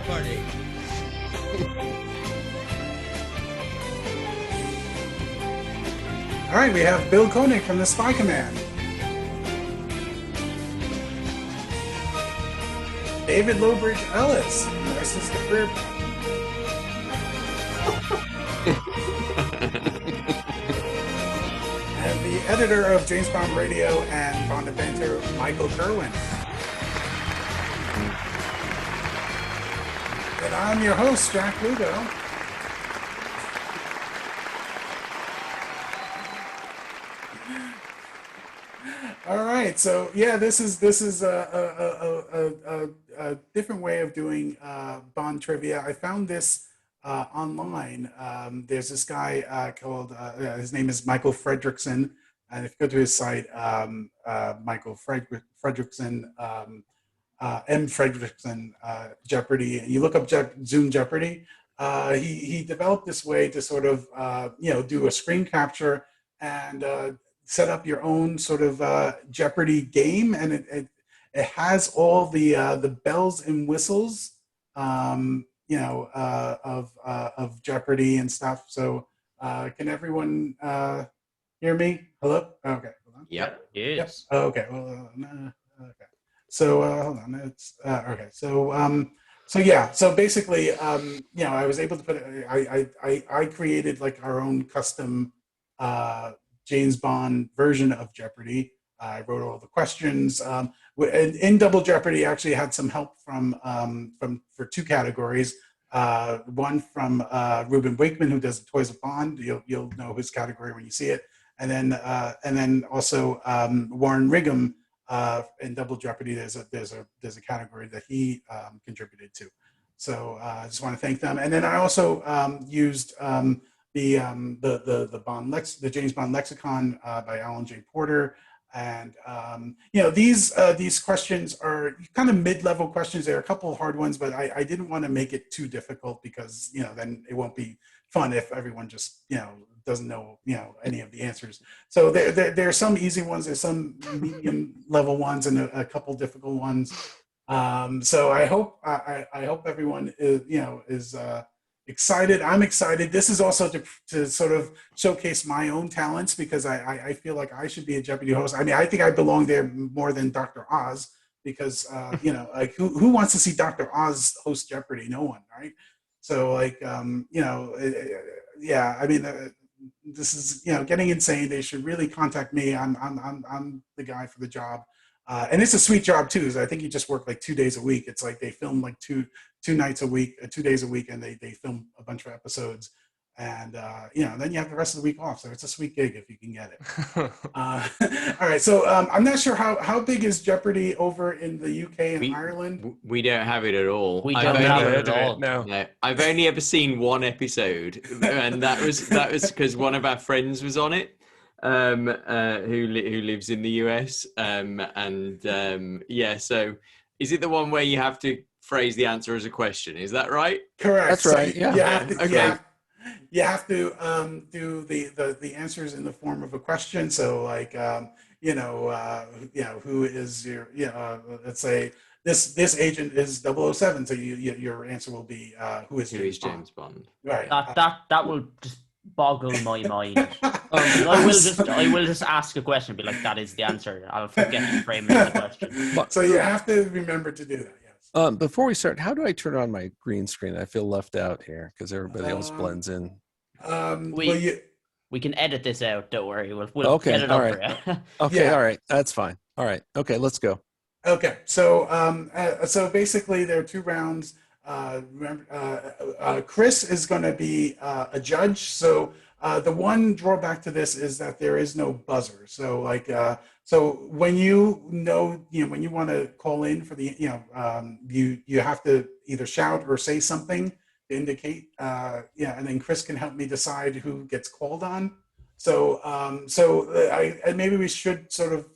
Jeopardy. All right, we have Bill Koenig from the Spy Command. David Lowbridge Ellis, this is the career. And the editor of James Bond Radio and Bond and Banter, Michael Kerwin. And I'm your host, Jack Lugo. All right, so yeah, this is a different way of doing Bond trivia. I found this online. There's this guy called his name is Michael Frederickson, and if you go to his site, Michael Frederickson, M. Frederickson Jeopardy, and you look up Zoom Jeopardy. He developed this way to sort of do a screen capture and set up your own sort of Jeopardy game, and it has all the bells and whistles, of Jeopardy and stuff. So can everyone hear me? Hello? Okay. Hold on. Yep. Yes. Yep. Okay. Well, okay. So hold on. It's okay. So yeah. So basically, I was able to put I created like our own custom James Bond version of Jeopardy. I wrote all the questions. In Double Jeopardy, I actually had some help for two categories. One from Ruben Wakeman, who does the Toys of Bond. You'll know his category when you see it. And then also Warren Righam in Double Jeopardy. There's a category that he contributed to. So I just want to thank them. And then I also used the James Bond Lexicon by Alan J. Porter, and these questions are kind of mid-level questions. There are a couple of hard ones, but I didn't want to make it too difficult because then it won't be fun if everyone just doesn't know any of the answers. So there are some easy ones, there's some medium-level ones, and a couple difficult ones. So I hope everyone is excited. I'm excited. This is also to sort of showcase my own talents, because I feel like I should be a Jeopardy host. I mean, I think I belong there more than Dr. Oz, because like who wants to see Dr. Oz host Jeopardy? No one, right? So like yeah. I mean, this is getting insane. They should really contact me. I'm the guy for the job. And it's a sweet job too. So I think you just work like 2 days a week. It's like they film like two nights a week, 2 days a week, and they film a bunch of episodes, and then you have the rest of the week off. So it's a sweet gig if you can get it. All right. So I'm not sure how big is Jeopardy over in the UK and Ireland. We don't have it at all. We don't have it at all. No, I've only ever seen one episode, and that was because one of our friends was on it. Who lives in the US, so is it the one where you have to phrase the answer as a question? Is that right? Correct. That's right. Yeah. You have to do the answers in the form of a question. So like who is your let's say this agent is 007. So your answer will be who is James Bond? Right. That will just boggle my mind. I will just ask a question and be like, that is the answer. I'll forget to frame it as a question. So you have to remember to do that, yes. Before we start, how do I turn on my green screen? I feel left out here because everybody else blends in. We can edit this out, don't worry. We'll get it over. Right. Okay, all right. That's fine. All right. Okay, let's go. Okay, so so basically there are 2 rounds. Chris is going to be a judge. So the one drawback to this is that there is no buzzer. So like so when when you want to call in for the you have to either shout or say something to indicate and then Chris can help me decide who gets called on. So maybe we should sort of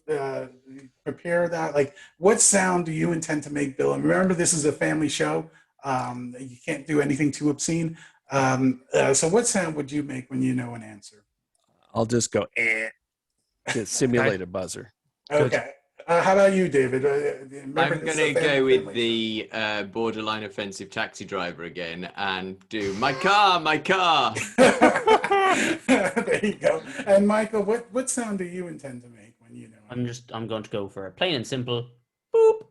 prepare that. Like, what sound do you intend to make, Bill? And remember, this is a family show. You can't do anything too obscene. So what sound would you make when you know an answer? I'll just go to simulate a buzzer. Okay. How about you, David? Remember, I'm this going is to a go with family the borderline offensive taxi driver again and do my car, my car. show. There you go. And Michael, what sound do you intend to make when you know? I'm going to go for a plain and simple boop.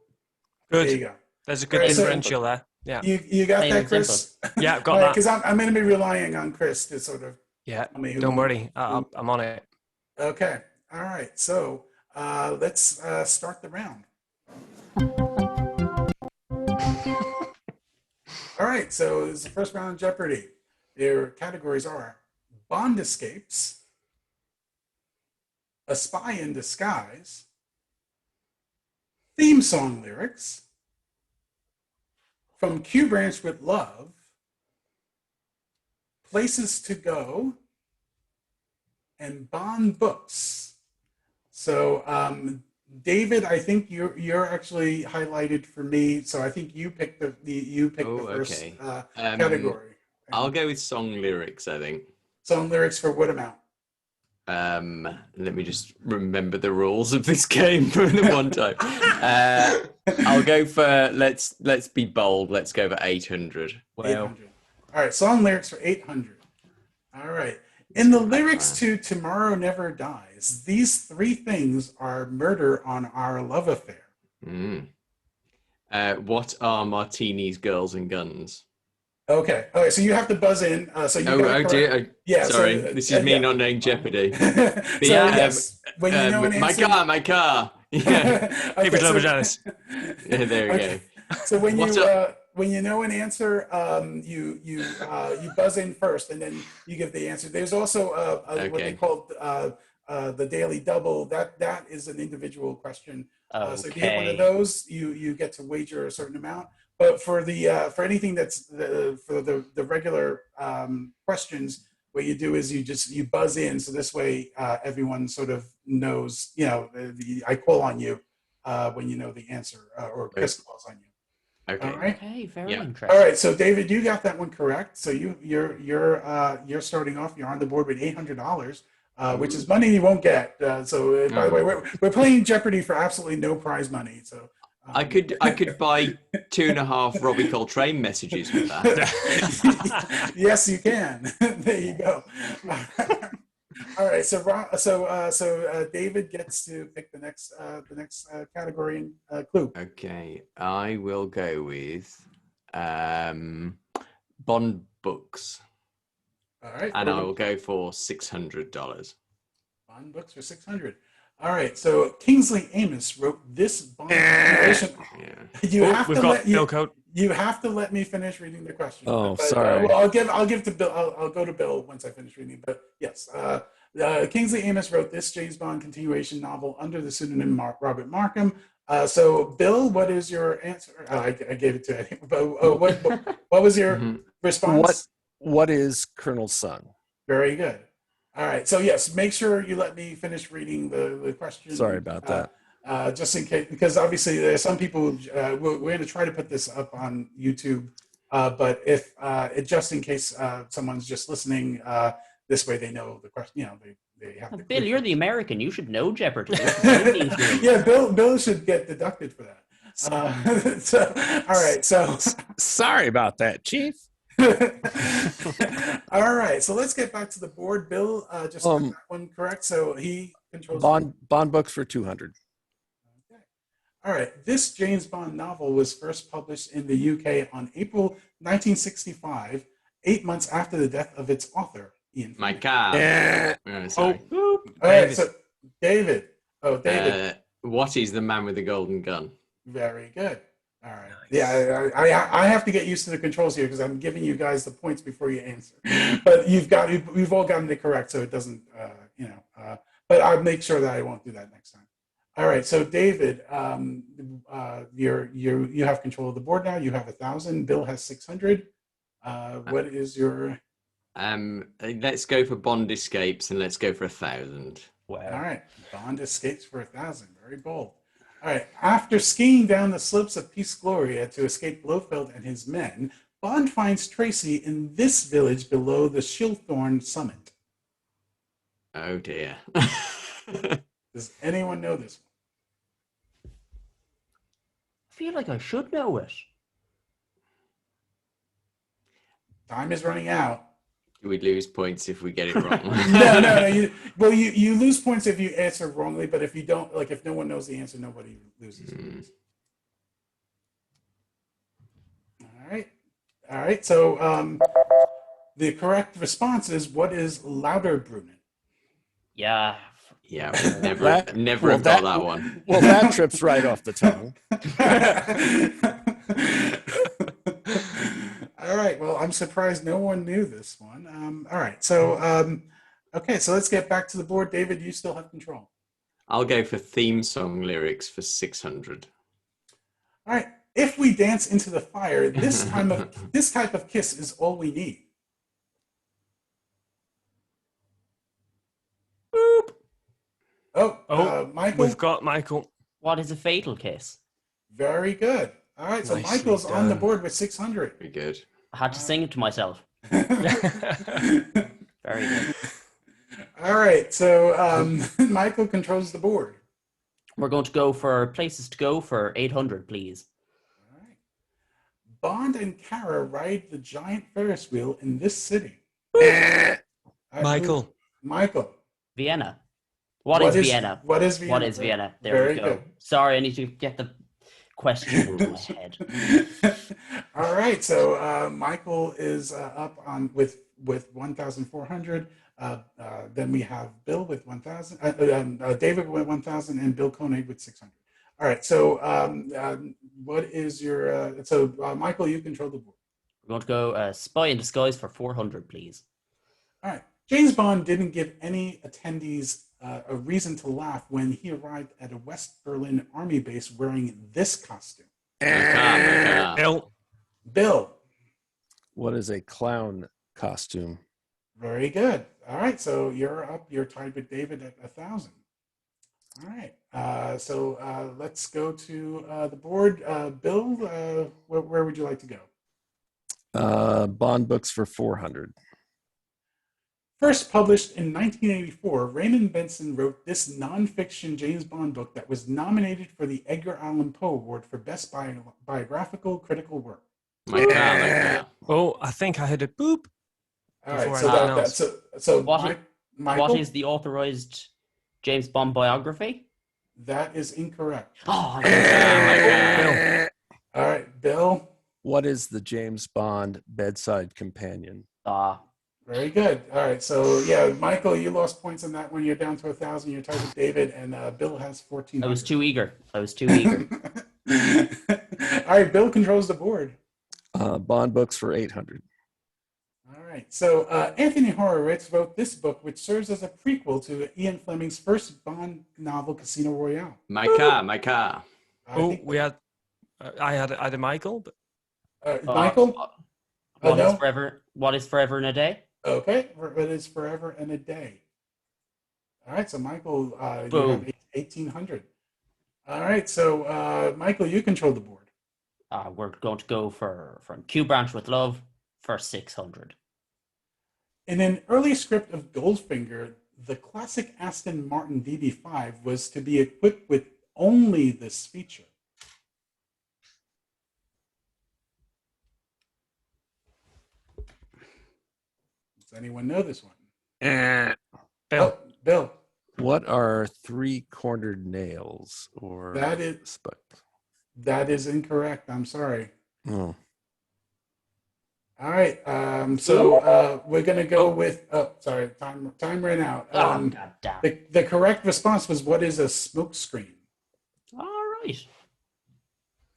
There you Good. go. There's a good Right, so- differential there. Yeah. You got Plain that, and simple. Chris? Yeah, got All right, that. because I'm going to be relying on Chris to sort of Yeah. tell me who. Don't worry. I'm on it. Okay. All right. So let's start the round. All right. So this is the first round of Jeopardy. Their categories are Bond Escapes, A Spy in Disguise, Theme Song Lyrics, From Q Branch with Love, Places to Go, and Bond Books. So, David, I think you're actually highlighted for me. So I think you picked the first Okay. category. I'll go with song lyrics, I think. Song lyrics for what amount? Let me just remember the rules of this game for the one time. I'll go for let's be bold. Let's go for 800. Wow. 800. All right, song lyrics for 800. All right. In the lyrics to Tomorrow Never Dies, these three things are murder on our love affair. What are martinis, girls, and guns? Okay. All right. So you have to buzz in. So you got Oh it dear. correct. Yeah. Sorry, So, this is me yeah. not knowing Jeopardy. So yeah, yes, when you know an my answer. my car. Yeah, Okay, Keep it over, so- Janice. yeah there we Okay. go. So What's when you know an answer, you buzz in first, and then you give the answer. There's also what they Okay. call the daily double. That is an individual question. So if you hit one of Okay. those, you get to wager a certain amount. But for the for anything that's for the regular questions, what you do is you buzz in. So this way, everyone sort of knows. You know, I call on you when you know the answer, or Chris calls on you. Okay. All right. Okay, very Yeah. interesting. All right. So David, you got that one correct. So you're starting off. You're on the board with $800. Which is money you won't get. So by the way, we're playing Jeopardy for absolutely no prize money. So I could buy 2.5 Robbie Coltrane messages with that. yes, you can. There you go. All right. So David gets to pick the next category and clue. Okay, I will go with Bond books, All right. and I will go for $600. Bond books for 600. All right. So Kingsley Amos wrote this Bond continuation. Yeah. You have We've to got let Bill Code. you have to let me finish reading the question. Oh, But, sorry. well, I'll give to Bill. I'll go to Bill once I finish reading. But yes, Kingsley Amos wrote this James Bond continuation novel under the pseudonym Robert Markham. So Bill, what is your answer? I gave it to him. But what was your response? What is Colonel's son? Very good. All right. So yes, make sure you let me finish reading the question. Sorry about that. Just in case, because obviously there's some people. We're going to try to put this up on YouTube, but if just in case someone's just listening, this way they know the question. You know, they have. To Bill, click you're it. the American. You should know Jeopardy. Yeah, Bill should get deducted for that. So, all right. So Sorry about that, Chief. all right. So let's get back to the board. Bill just got that one correct. So he controls Bond books for 200. All right. This James Bond novel was first published in the UK on April 1965, 8 months after the death of its author, Ian My Fleming. car. Eh. Sorry. All right. David. So David. Oh, David. What is the man with the golden gun? Very good. All right. Yeah, I have to get used to the controls here because I'm giving you guys the points before you answer. But we've all gotten it correct, so it doesn't, but I'll make sure that I won't do that next time. All right. So David, you have control of the board now. You have 1,000. Bill has 600. What is your? Let's go for Bond escapes and let's go for 1,000. All right. Bond escapes for 1,000. Very bold. All right. After skiing down the slopes of Peace Gloria to escape Blofeld and his men, Bond finds Tracy in this village below the Shilthorn summit. Oh dear. Does anyone know this feel like I should know it. Time is running out. Do we lose points if we get it wrong? No. You lose points if you answer wrongly, but if you don't, like if no one knows the answer, nobody loses points. All right. So the correct response is, what is Lauterbrunnen? Yeah. Yeah, never have got that one. Well, that trips right off the tongue. All right. Well, I'm surprised no one knew this one. All right. So, okay. So let's get back to the board. David, you still have control. I'll go for theme song lyrics for 600. All right. If we dance into the fire, this type of kiss is all we need. Boop. Oh, Michael. We've got Michael. What is a fatal kiss? Very good. All right. So Nicely Michael's on the done. board with 600. Very good. I had to sing it to myself. Very good. All right. So Michael controls the board. We're going to go for places to go for 800, please. All right. Bond and Kara ride the giant Ferris wheel in this city. All right, Michael. Michael. Vienna. What is Vienna? What is Vienna? What is Vienna? There Very we go. good. Sorry, I need to get the question into my head. All right, so Michael is up on with 1,400. Then we have Bill with 1,000. David with 1,000, and Bill Koenig with 600. All right, so what is your? Michael, you control the board. We're going to go Spy in Disguise for 400, please. All right. James Bond didn't give any attendees a reason to laugh when he arrived at a West Berlin army base wearing this costume. Bill. Bill. What is a clown costume? Very good. All right, so you're up. You're tied with David at 1,000. All right. So let's go to the board. Bill, where would you like to go? Bond books for 400. First published in 1984, Raymond Benson wrote this nonfiction James Bond book that was nominated for the Edgar Allan Poe Award for Best Biographical Critical Work. My car. Oh, I think I heard a boop. All right, Before so anything that, else. so What Michael, is the authorized James Bond biography? that is incorrect. Oh, Bill. All right, Bill. What is the James Bond bedside companion? Very good. All right, so yeah, Michael, you lost points on that one. You're down to 1,000. You're tied with David, and Bill has 14. I was too eager. All right, Bill controls the board. Bond books for 800. All right, so Anthony Horowitz wrote this book, which serves as a prequel to Ian Fleming's first Bond novel, Casino Royale. My car. We had. I had a Michael, but Michael. What is Forever in a Day? Okay, it is Forever and a Day. All right, so Michael, you have 1,800. All right, so Michael, you control the board. We're going to go for From Q Branch with Love for 600. In an early script of Goldfinger, the classic Aston Martin DB5 was to be equipped with only this feature. Does anyone know this one? Bill. Bill. What are three-cornered nails? Or That is incorrect. I'm sorry. Oh. All right. So we're gonna go with. Oh, sorry. Time ran out. God damn. The correct response was, what is a smoke screen? All right.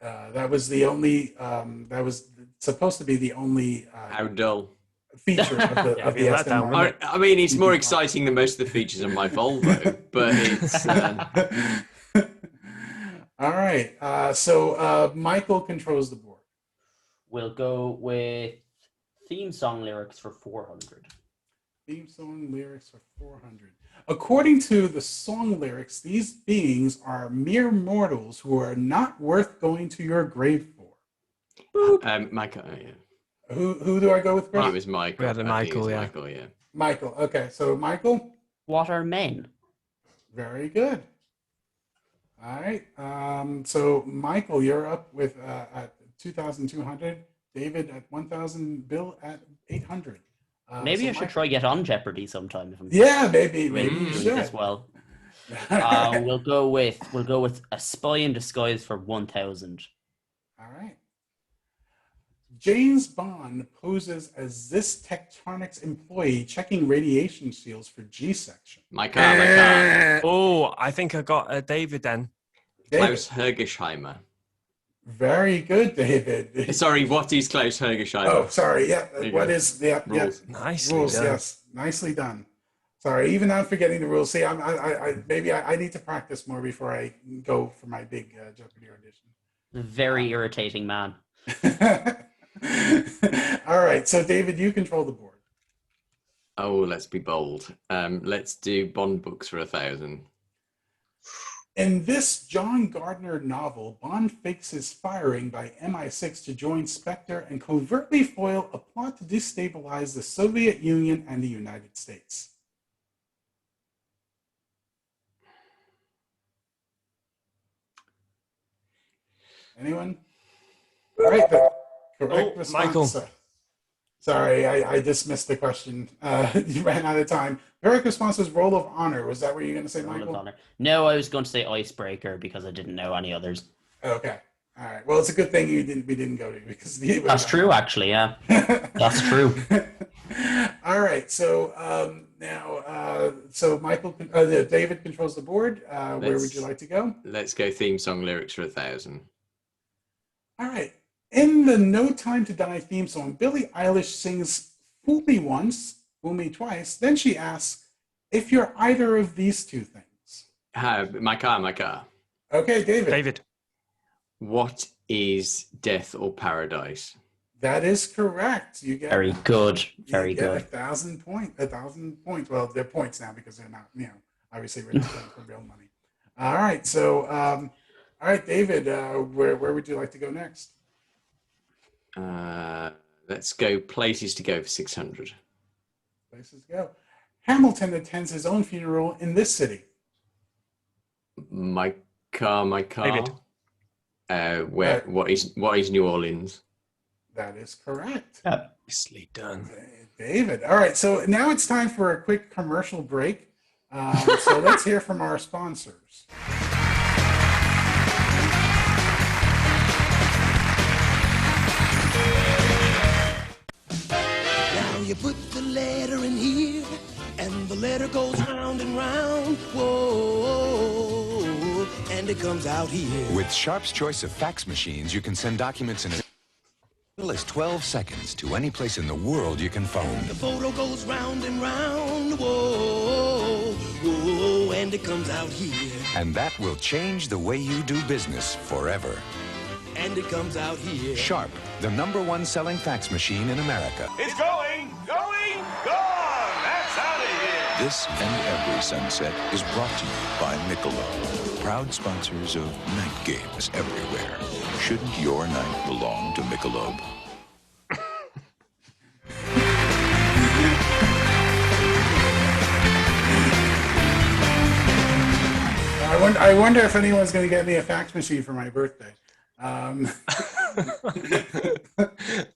That was the only. That was supposed to be the only How dull. feature of the Aston Martin. I mean, it's more exciting than most of the features on my Volvo, but it's. All right. So Michael controls the board. We'll go with theme song lyrics for 400. Theme song lyrics are 400. According to the song lyrics, these beings are mere mortals who are not worth going to your grave for. Michael. Yeah. Who do I go with? Chris? It was Michael. We had a I think it was Michael, yeah. Michael, yeah. Michael. Okay, so Michael. What are men? Very good. All right. So Michael, you're up with at 2,200. David at 1,000. Bill at 800. Maybe so I should Michael- try get on Jeopardy sometime if I'm Yeah, maybe you doing should. this well. All We'll go with a spy in disguise for 1,000. right. James Bond poses as this Tectonics employee checking radiation shields for G-section. My car. Oh, I think I got David then. David. Klaus Hergesheimer. Very good, David. Sorry, what is Klaus Hergesheimer? Oh, sorry. Yeah. There you What go. is yeah, Rules. Nicely rules? done. Yes, nicely done. Sorry, even I'm forgetting the rules. See, maybe I need to practice more before I go for my big Jeopardy audition. Very irritating man. All right, so David, you control the board. Oh, let's be bold. Let's do Bond books for 1,000. In this John Gardner novel, Bond fakes his firing by MI6 to join Spectre and covertly foil a plot to destabilize the Soviet Union and the United States. Anyone? All right, the correct response. Michael. Sorry, I dismissed the question. You ran out of time. The correct response was Roll of Honor. Was that what you were going to say, Roll of Michael? Honor. No, I was going to say Icebreaker because I didn't know any others. Okay. All right. Well, it's a good thing we didn't go to because That's true, actually. Yeah, that's true. All right. So now, so Michael, David controls the board. Where would you like to go? Let's go theme song lyrics for 1,000. All right. In the No Time to Die theme song, Billie Eilish sings "Fool Me Once, Fool Me Twice." Then she asks, "If you're either of these two things." My car. Okay, David. David. What is death or paradise? That is correct. You get Very good. Very you get good. 1,000 points. 1,000 points. Well, they're points now because they're not, obviously written for real money. All right. So, all right, David, where would you like to go next? Let's go places to go for 600. Places to go. Hamilton attends his own funeral in this city. My car. David. What is New Orleans? That is correct. Nicely done. David. All right. So now it's time for a quick commercial break. So let's hear from our sponsors. Now you put the letter in here, and the letter goes round and round. Whoa, and it comes out here. With Sharp's choice of fax machines, you can send documents in as little as 12 seconds to any place in the world you can phone. The photo goes round and round. Whoa, whoa, and it comes out here. And that will change the way you do business forever. And it comes out here. Sharp, the #1 selling fax machine in America. It's going, gone! That's out of here! This and every sunset is brought to you by Michelob, proud sponsors of night games everywhere. Shouldn't your night belong to Michelob? I wonder if anyone's going to get me a fax machine for my birthday. The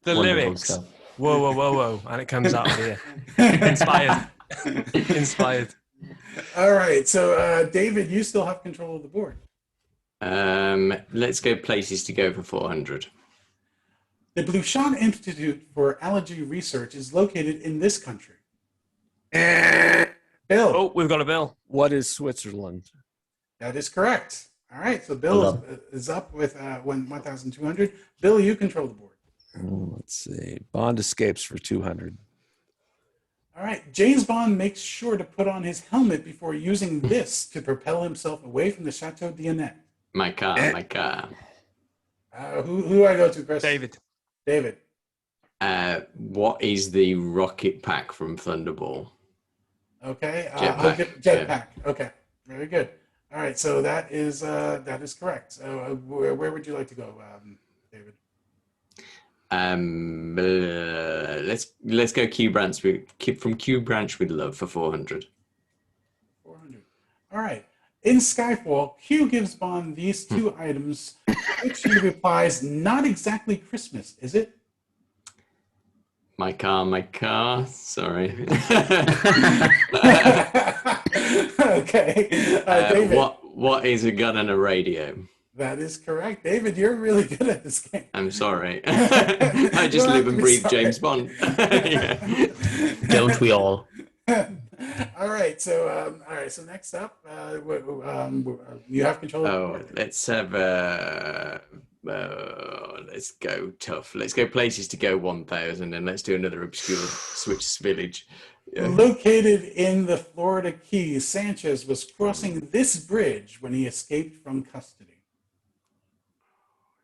Wonderful lyrics. stuff. Whoa, whoa, whoa, whoa. And it comes out of here. Inspired. Inspired. All right. So, David, you still have control of the board. Let's go places to go for 400. The Bluchon Institute for Allergy Research is located in this country. Bill. Oh, we've got a bill. What is Switzerland? That is correct. All right. So, Bill is up with 1,200. Bill, you control the board. Let's see. Bond escapes for 200. All right. James Bond makes sure to put on his helmet before using this to propel himself away from the Chateau d'Yonnet. My car. Who do I go to, Chris? David. David. What is the rocket pack from Thunderball? Okay. Jetpack. Jetpack. Okay. Very good. All right. So that is correct. So where would you like to go, David? Let's go Q Branch with Love for 400. 400. All right. In Skyfall, Q gives Bond these two items, which he replies, "Not exactly Christmas, is it?" My car. Sorry. Okay. David. What is a gun and a radio? That is correct. David, you're really good at this game. I'm sorry. I just live and breathe James Bond. Yeah. Don't we all? All right. So next up, you have control of the board. Let's go tough. Let's go places to go 1,000, and let's do another obscure Swiss village. Yeah. Located in the Florida Keys, Sanchez was crossing this bridge when he escaped from custody.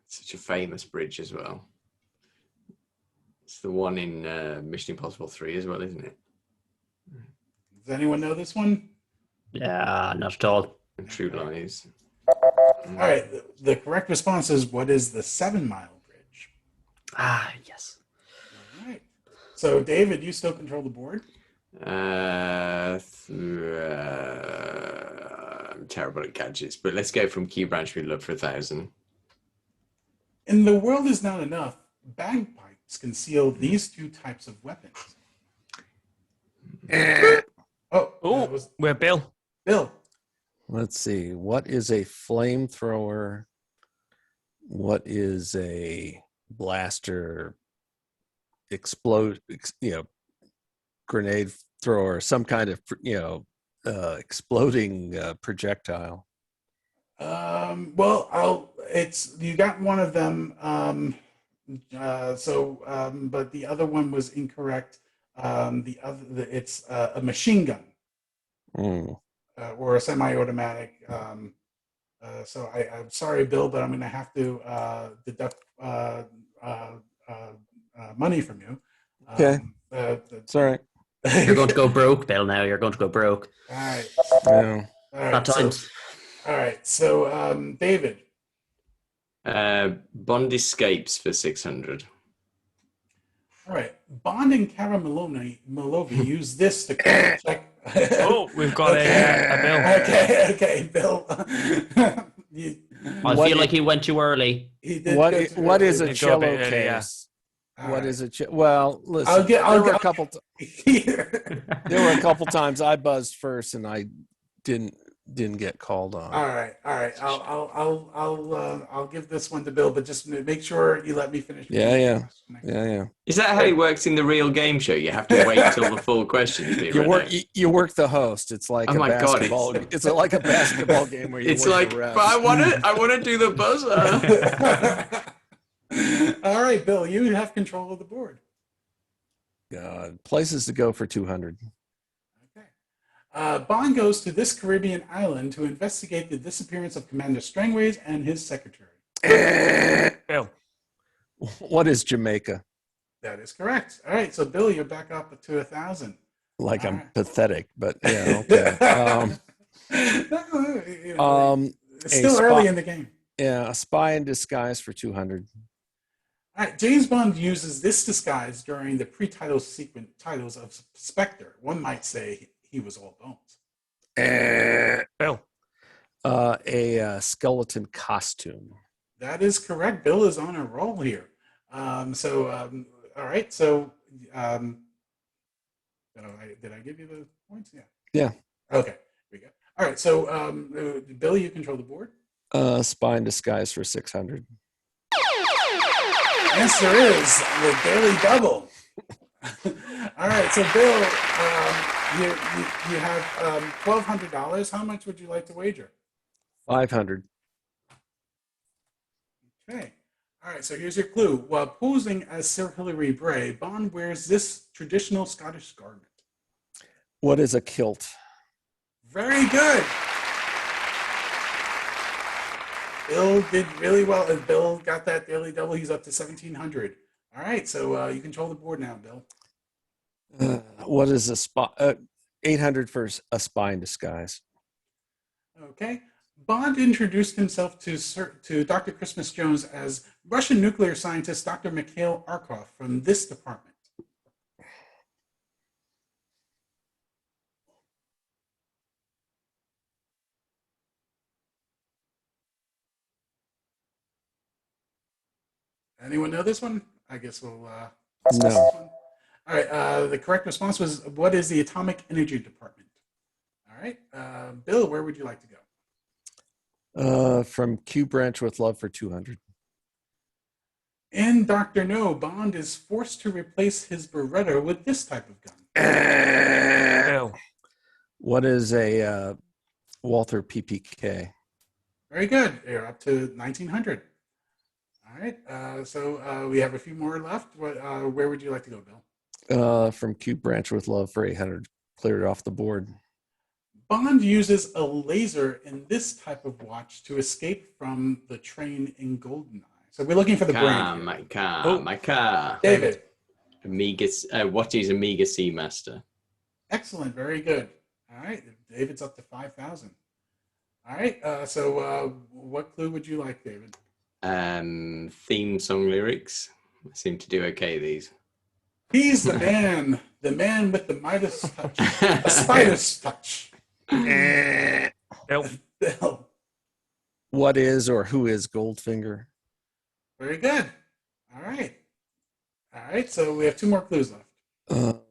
Such a famous bridge as well. It's the one in Mission Impossible 3 as well, isn't it? Does anyone know this one? Yeah, not at all. True Lies. All right. The correct response is, what is the 7 Mile Bridge? Ah, yes. All right. So, David, you still control the board? I'm terrible at gadgets, but let's go from Q Branch with Love for 1,000. In The World Is Not Enough, bagpipes conceal these two types of weapons. We're Bill. Bill. Let's see. What is a flamethrower? What is a blaster? Grenade thrower? Some kind of exploding projectile. You got one of them. But the other one was incorrect. It's a machine gun. Or a semi-automatic. So I'm sorry, Bill, but I'm going to have to deduct money from you. Okay. It's all right. You're going to go broke, Bill, now. You're going to go broke. All right. Yeah. At times. All right. So, David. Bond escapes for 600. All right. Bond and Cara Malovey use this to check. We've got a Bill. Okay, Bill. I feel like he went too early. What is a cello bit early, yeah. case? What is it? Well, listen. I'll there were a couple times I buzzed first and I didn't get called on. All right. I'll give this one to Bill, but just make sure you let me finish. Yeah. Is that how it works in the real game show? You have to wait till the full questions. You work the host. It's like basketball. It's like a basketball game where you. It's work like, the refs. but I want to do the buzzer. All right, Bill, you have control of the board. God, places to go for 200. Okay. Bond goes to this Caribbean island to investigate the disappearance of Commander Strangways and his secretary. Bill. What is Jamaica? That is correct. All right, so Bill, you're back up to 1,000. Like All I'm right. pathetic, but yeah, okay. It's still early in the game. Yeah, a spy in disguise for 200. All right, James Bond uses this disguise during the pre-title sequence titles of Spectre. One might say he was all bones. Bill. A skeleton costume. That is correct. Bill is on a roll here. All right. So, did I give you the points? Yeah. Yeah. Okay. Here we go. All right. So, Bill, you control the board. Spy in disguise for 600. Answer is the Daily Double. All right. So, Bill, you have $1,200. How much would you like to wager? 500. Okay. All right, so here's your clue. While posing as Sir Hilary Bray, Bond wears this traditional Scottish garment. What is a kilt? Very good. Bill did really well. And Bill got that Daily Double. He's up to 1,700. All right, so you control the board now, Bill. What is a spy? 800 for a spy in disguise. Okay. Bond introduced himself to Dr. Christmas Jones as Russian nuclear scientist Dr. Mikhail Arkhov from this department. Anyone know this one? I guess we'll. No. All right. The correct response was, what is the Atomic Energy Department? All right. Bill, where would you like to go? From Q Branch with Love for 200. In Dr. No, Bond is forced to replace his Beretta with this type of gun. Bill. What is a Walther PPK? Very good. You're up to 1900. All right. So we have a few more left. Where would you like to go, Bill? From Q Branch with Love for 800. Cleared it off the board. Bond uses a laser in this type of watch to escape from the train in GoldenEye. So we're looking for the brain. My car. David. Amiga. What is Amiga Seamaster? Excellent. Very good. All right. David's up to 5,000. All right. So what clue would you like, David? Theme song lyrics. I seem to do okay these. He's the man with the Midas touch, the spider's touch. Bill. Bill. What is or who is Goldfinger? Very good. All right. All right. So we have 2 more clues left.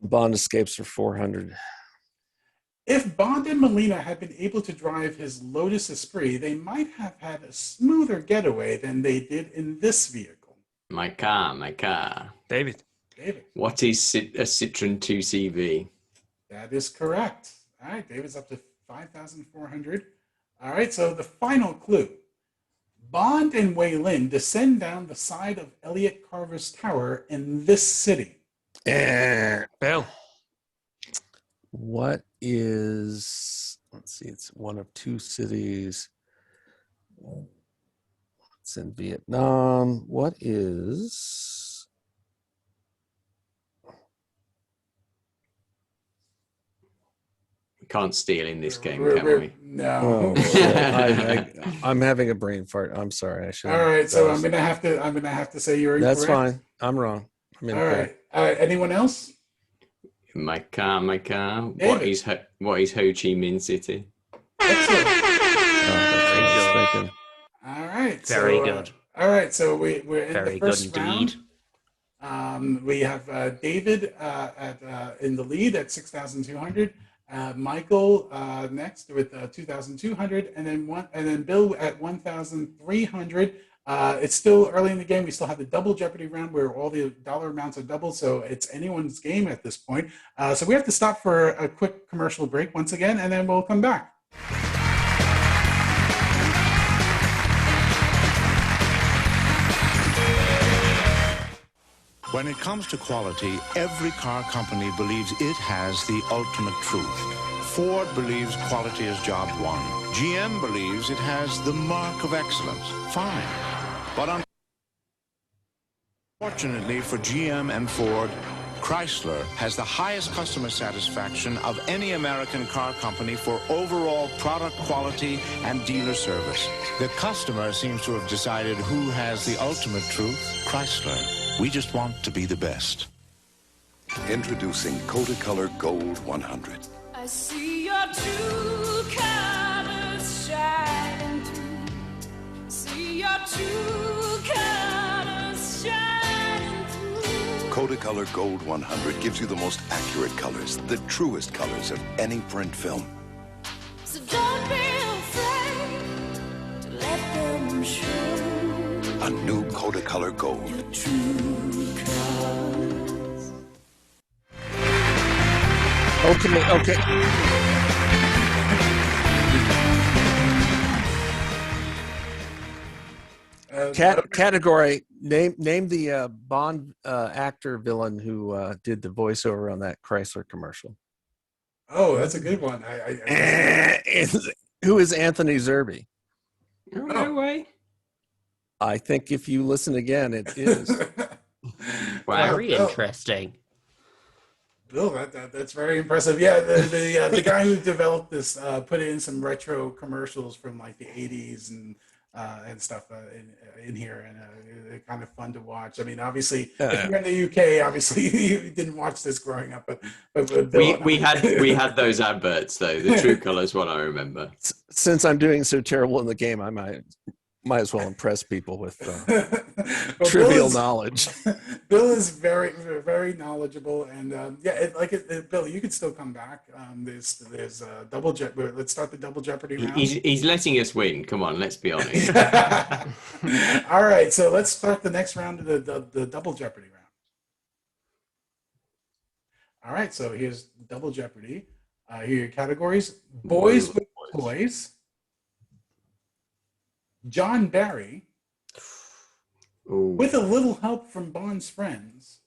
Bond escapes for 400. If Bond and Molina had been able to drive his Lotus Esprit, they might have had a smoother getaway than they did in this vehicle. My car. David. David. What is a Citroen 2CV? That is correct. All right. David's up to 5,400. All right. So the final clue. Bond and Wei Lin descend down the side of Elliot Carver's tower in this city. Bill. What is, let's see, it's one of 2 cities. It's in Vietnam. What is, We can't steal in this game, can we? No. I'm having a brain fart. I'm sorry. I should. All right. So I'm gonna have to say you're incorrect. That's fine. I'm wrong. All right. Anyone else? My car. David. What is Ho Chi Minh City? Excellent. Thinking. All right. Very good. All right. So we're in Very the first good round. indeed. We have David in the lead at 6,200. Michael next with 2,200, and then Bill at 1,300. It's still early in the game. We still have the double Jeopardy round where all the dollar amounts are doubled, so it's anyone's game at this point. So we have to stop for a quick commercial break once again, and then we'll come back. When it comes to quality, every car company believes it has the ultimate truth. Ford believes quality is job one. GM believes it has the mark of excellence. Fine. But unfortunately for GM and Ford, Chrysler has the highest customer satisfaction of any American car company for overall product quality and dealer service. The customer seems to have decided who has the ultimate truth, Chrysler. We just want to be the best. Introducing Kodacolor Gold 100. I see your true colors shining through. See your true colors shining through. Kodacolor Gold 100 gives you the most accurate colors, the truest colors of any print film. So don't be afraid to let them show. A new Kodacolor Gold. Your true colors. Okay. Category. Name the Bond actor villain who did the voiceover on that Chrysler commercial. Oh, that's a good one. Who is Anthony Zerby? No way. I think if you listen again, it is. Wow. Very interesting. Bill, that's very impressive. Yeah, the guy who developed this put in some retro commercials from like the 80s and stuff in here, and they're kind of fun to watch. I mean, obviously, if you're in the UK, obviously you didn't watch this growing up, but Bill, we had those adverts though. The True Colors one I remember. Since I'm doing so terrible in the game, I might Might as well impress people with Well, trivial knowledge. Bill is very, very knowledgeable, and Bill, you could still come back. There's double Jeopardy. Let's start the double Jeopardy round. He's letting us win. Come on, let's be honest. All right, so let's start the next round of the double Jeopardy round. All right, so here's double Jeopardy. Here are your categories: boys with toys, John Barry, with a little help from Bond's friends,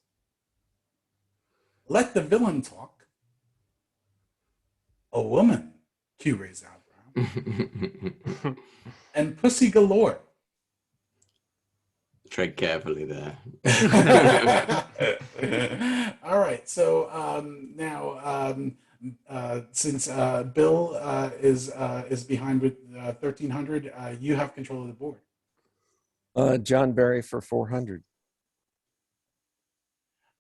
let the villain talk, a woman, cue raised eyebrow, and pussy galore. Tread carefully there. All right, so now since Bill is behind with 1,300, you have control of the board. John Barry for 400.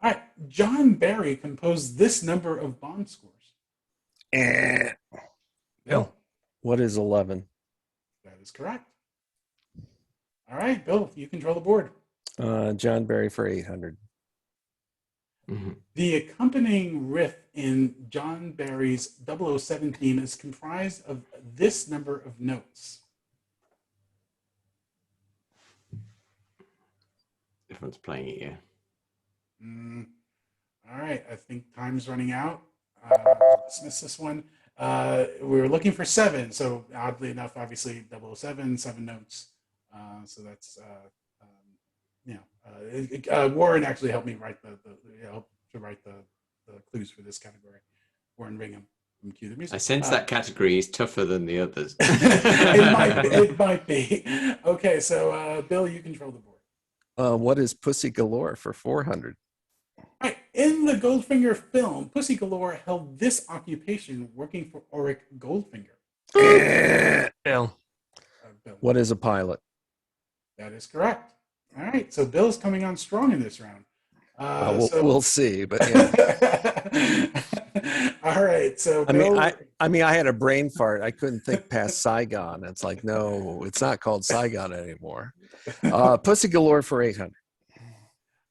All right, John Barry composed this number of Bond scores. Bill. What is 11? That is correct. All right, Bill, you control the board. John Barry for 800. The accompanying riff in John Barry's 007 theme is comprised of this number of notes. Everyone's playing it, yeah. All right, I think time's running out. Dismiss this one. We were looking for 7, so oddly enough, obviously 007, 7 notes. So that's Warren actually helped me write the clues for this category. Warren Bingham from Cue the Music. I sense that category is tougher than the others. It might be. Okay, so Bill, you control the board. What is Pussy Galore for 400? Right. In the Goldfinger film, Pussy Galore held this occupation working for Auric Goldfinger. Bill. Bill. What is a pilot? That is correct. All right, so Bill's coming on strong in this round. We'll see, but yeah. All right, so Bill, I had a brain fart. I couldn't think past Saigon. It's like, no, it's not called Saigon anymore. Pussy Galore for 800.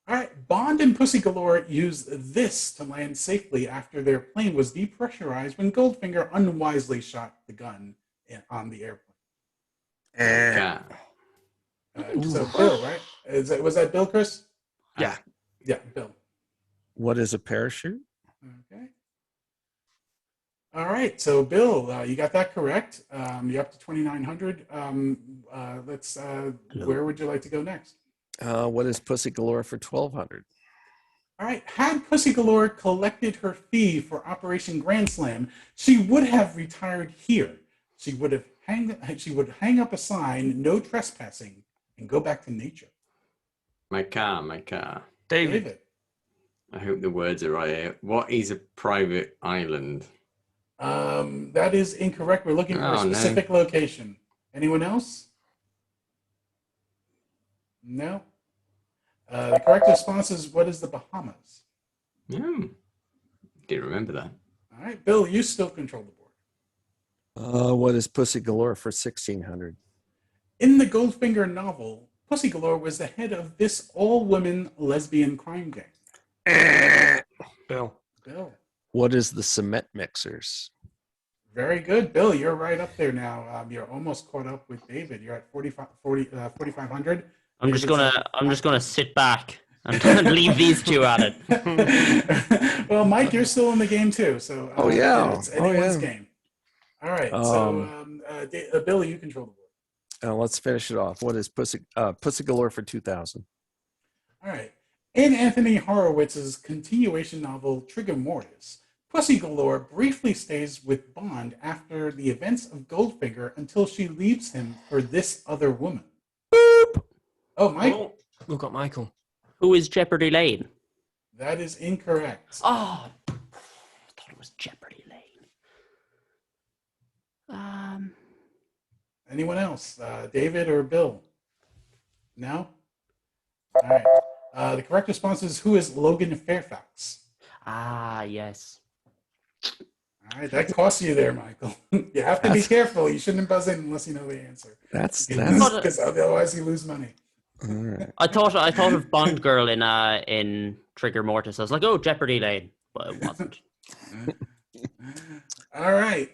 All right, Bond and Pussy Galore used this to land safely after their plane was depressurized when Goldfinger unwisely shot the gun on the airplane. So Bill, right? Was that Bill, Chris? Yeah. Yeah, Bill. What is a parachute? Okay. All right, so Bill, you got that correct. You're up to 2,900. Where would you like to go next? What is Pussy Galore for 1,200? All right, had Pussy Galore collected her fee for Operation Grand Slam, she would have retired here. She would hang up a sign, no trespassing, and go back to nature. My car. David. I hope the words are right here. What is a private island? That is incorrect. We're looking for a specific location. Anyone else? No. The correct response is, what is the Bahamas? Didn't remember that. All right, Bill, you still control the board. What is Pussy Galore for 1,600? In the Goldfinger novel, Pussy Galore was the head of this all-women lesbian crime gang. Bill. What is the Cement Mixers? Very good, Bill. You're right up there now. You're almost caught up with David. You're at 4,500. I'm just gonna sit back and leave these two at it. Well, Mike, you're still in the game too. So it's anyone's game. All right. Bill, you control the board. Let's finish it off. What is Pussy Galore for 2,000? All right. In Anthony Horowitz's continuation novel Trigger Mortis, Pussy Galore briefly stays with Bond after the events of Goldfinger until she leaves him for this other woman. Boop! Oh, Michael. We've got Michael. Who is Jeopardy Lane? That is incorrect. Oh, I thought it was Jeopardy Lane. Anyone else? David or Bill? No? All right. The correct response is, who is Logan Fairfax? Ah, yes. All right, that costs you there, Michael. You have to be careful. You shouldn't buzz in unless you know the answer. That's Because otherwise you lose money. all right. I thought of Bond Girl in Trigger Mortis. I was like, oh, Jeopardy Lane, but it wasn't. All right.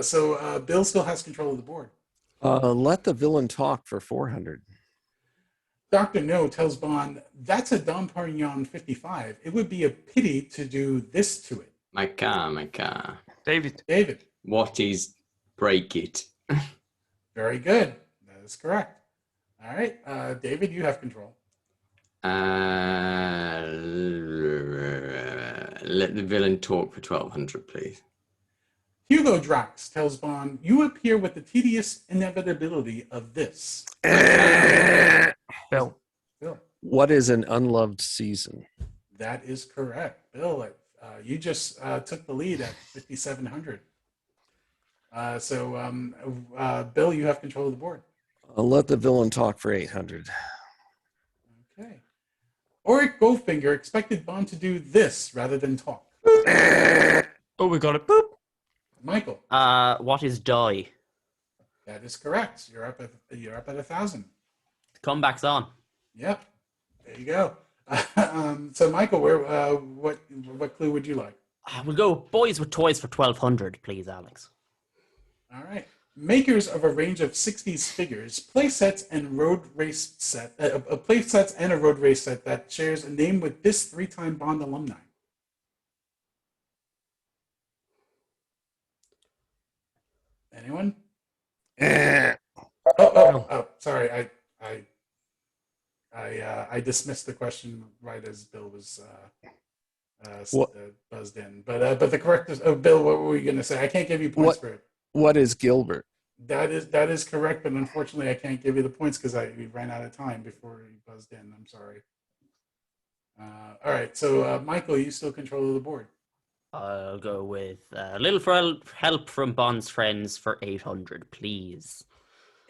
So Bill still has control of the board. Let the villain talk for 400. Dr. No tells Bond, that's a Dom Perignon 55. It would be a pity to do this to it. My car. David. What is break it? Very good. That is correct. All right. David, you have control. Let the villain talk for 1200, please. Hugo Drax tells Bond, you appear with the tedious inevitability of this. Bill. What is an unloved season? That is correct. Bill, you just took the lead at 5,700. Bill, you have control of the board. Let the villain talk for 800. Okay. Auric Goldfinger expected Bond to do this rather than talk. Oh, we got it. Boop. Michael. What is die? That is correct. You're up at 1,000. Comeback's on. Yep. There you go. So Michael, what clue would you like? We'll go boys with toys for 1,200, please, Alex. All right. Makers of a range of 60s figures, play sets and road race set, play sets and a road race set that shares a name with this 3-time Bond alumni. Anyone? Oh, sorry. I dismissed the question right as Bill was buzzed in. But the correct is, Bill, what were you going to say? I can't give you points for it. What is Gilbert? That is correct, but unfortunately I can't give you the points because we ran out of time before you buzzed in. I'm sorry. All right, so Michael, you still control the board. I'll go with a little help from Bond's friends for 800, please.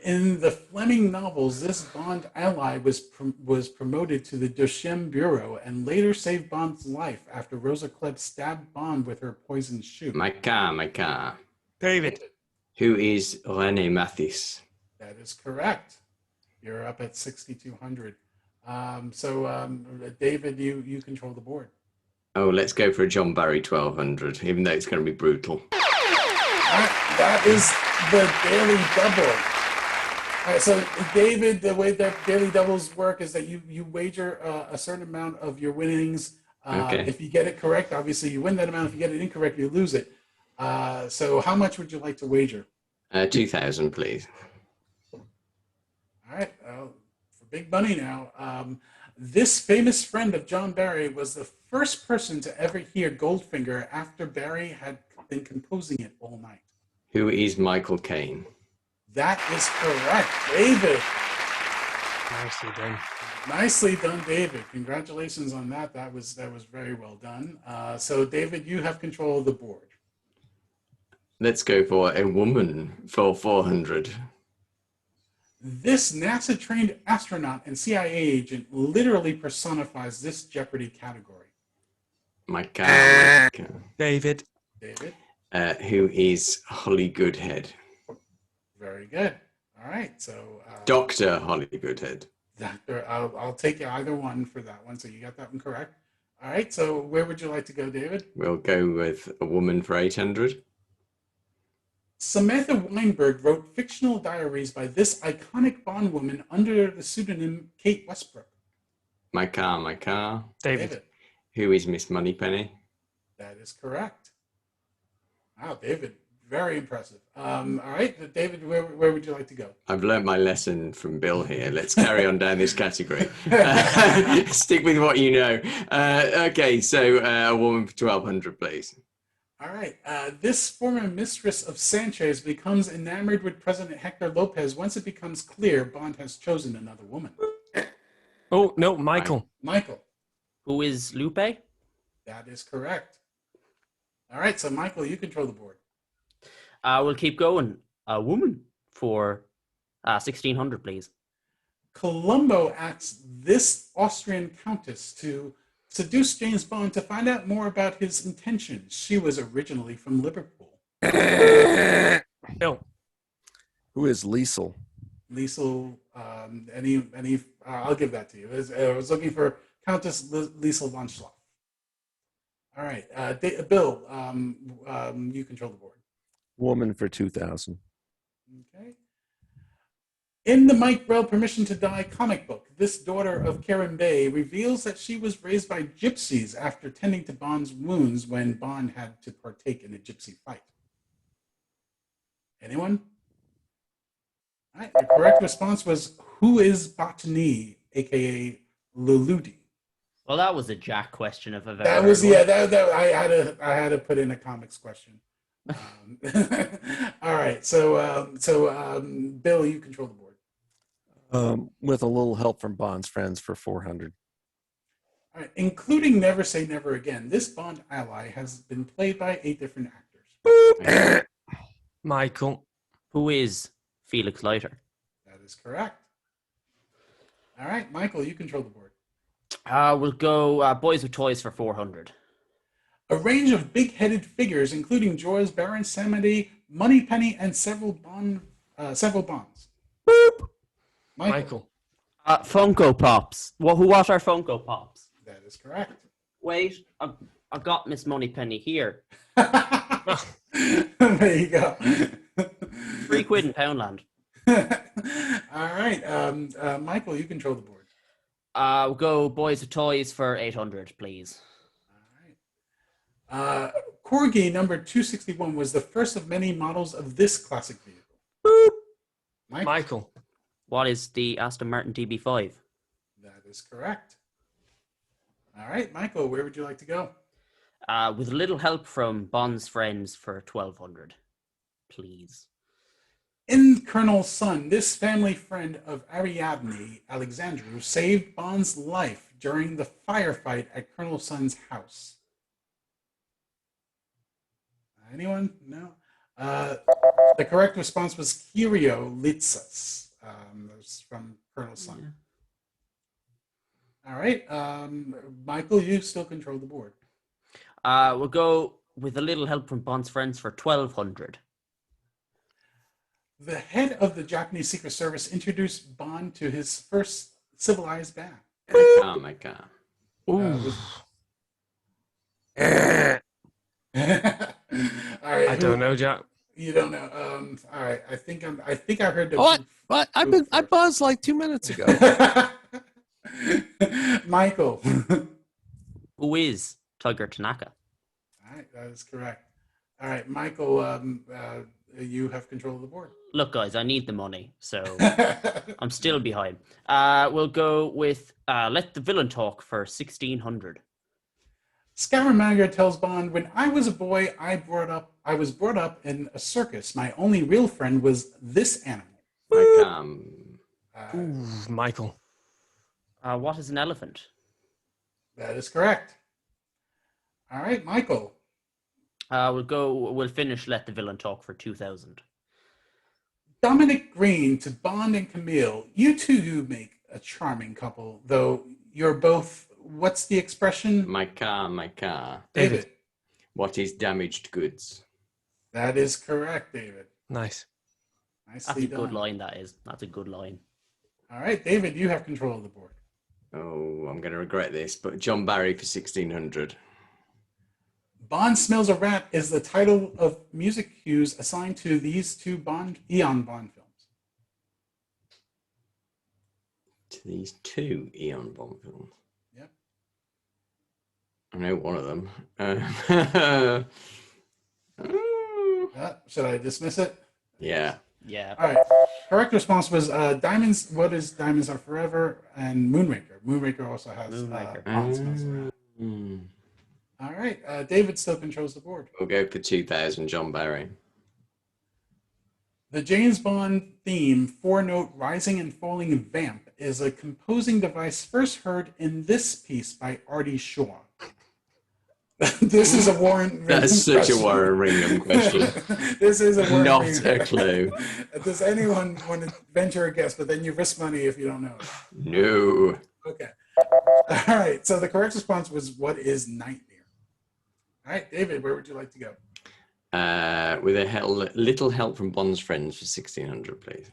In the Fleming novels, this Bond ally was promoted to the Deuxième Bureau and later saved Bond's life after Rosa Klebb stabbed Bond with her poisoned shoe. My car. David. Who is René Mathis? That is correct. You're up at 6,200. David, you control the board. Oh, let's go for a John Barry 1200, even though it's going to be brutal. That is the daily double. All right, so David, the way that daily doubles work is that you wager a certain amount of your winnings. Okay. If you get it correct, obviously you win that amount. If you get it incorrect, you lose it. So how much would you like to wager? 2,000, please. All right, for big money now. This famous friend of John Barry was the first person to ever hear Goldfinger after Barry had been composing it all night. Who is Michael Caine? That is correct, David. Nicely done. Nicely done, David. Congratulations on that. That was very well done. So, David, you have control of the board. Let's go for a woman for 400. This NASA-trained astronaut and CIA agent literally personifies this Jeopardy category. My car. David. David. Who is Holly Goodhead? Very good. All right. So Dr. Holly Goodhead. Doctor, I'll take either one for that one. So you got that one correct. All right. So where would you like to go, David? We'll go with a woman for 800. Samantha Weinberg wrote fictional diaries by this iconic Bond woman under the pseudonym Kate Westbrook. My car. David. Who is Miss Moneypenny? That is correct. Wow, David, very impressive. All right, David, where would you like to go? I've learned my lesson from Bill here. Let's carry on down this category. Stick with what you know. Okay, so a woman for 1,200, please. All right. This former mistress of Sanchez becomes enamored with President Hector Lopez once it becomes clear Bond has chosen another woman. Oh, no, Michael. Michael. Who is Lupe? That is correct. All right. So, Michael, you control the board. We'll keep going. A woman for 1,600, please. Columbo asks this Austrian countess to seduce James Bond to find out more about his intentions. She was originally from Liverpool. Bill. Who is Liesel? Liesel, I'll give that to you. I was looking for Countess Liesel von Schloff. All right, Bill, you control the board. Woman for 2,000. Okay. In the Mike Grell Permission to Die comic book, this daughter of Karen Bay reveals that she was raised by gypsies after tending to Bond's wounds when Bond had to partake in a gypsy fight. Anyone? All right, the correct response was, who is Botany, aka Luludi? Well, that was a Jack question if I've ever That was, heard yeah, I had to put in a comics question. All right, so Bill, you control the board. With a little help from Bond's friends for 400. All right, including Never Say Never Again, this Bond ally has been played by 8 different actors. Michael. Who is Felix Leiter? That is correct. All right, Michael, you control the board. We'll go Boys with Toys for 400. A range of big-headed figures, including Jaws, Baron Samedi, Moneypenny, and several bonds. Boop. Michael. Funko Pops. What are Funko Pops? That is correct. Wait, I got Miss Moneypenny here. There you go. £3 in Poundland. All right, Michael, you control the board. We'll go Boys with Toys for 800, please. Corgi number 261 was the first of many models of this classic vehicle. Boop. Michael. What is the Aston Martin DB5? That is correct. All right, Michael, where would you like to go? With a little help from Bond's friends for 1,200, please. In Colonel Sun, this family friend of Ariadne, Alexandru, saved Bond's life during the firefight at Colonel Sun's house. Anyone? No? The correct response was Kirio Litsas. That was from Colonel Sun. Yeah. All right. Michael, you still control the board. We'll go with a little help from Bond's friends for 1,200. The head of the Japanese Secret Service introduced Bond to his first civilized band. Oh my god. All right, I don't know, Jack. You don't know. All right. I think I heard the. What? I buzzed like 2 minutes ago. Michael. Who is Tiger Tanaka? All right, that is correct. All right, Michael, you have control of the board. Look, guys, I need the money, so I'm still behind. We'll go with Let the Villain Talk for 1,600. Scaramanga tells Bond, when I was a boy, I was brought up in a circus. My only real friend was this animal. Michael. What is an elephant? That is correct. All right, Michael. We'll finish Let the Villain Talk for 2,000. Dominic Green to Bond and Camille. You two make a charming couple, though you're both, what's the expression? My car. David. What is damaged goods? That is correct, David. Nice. Nicely That's a done. good line, that is. That's a good line. All right, David, you have control of the board. Oh, I'm going to regret this, but John Barry for 1,600. Bond Smells a Rat is the title of music cues assigned to these two Eon Bond films. To these two Eon Bond films? Yep. I know one of them. Should I dismiss it? Yeah. Yeah. All right. Correct response was Diamonds. What is Diamonds Are Forever and Moonraker. Moonraker also has Bond Smells a Rat. All right. David still controls the board. We'll go for 2,000, John Barry. The James Bond theme, 4-note rising and falling vamp, is a composing device first heard in this piece by Artie Shaw. This is a Warren. That's such question. a Warren Ringham question. This is a Warren Not Ringham. a clue. Does anyone want to venture a guess? But then you risk money if you don't know. No. Okay. All right. So the correct response was, "What is Nightmare?" All right, David, where would you like to go? With a little help from Bond's friends for 1,600, please.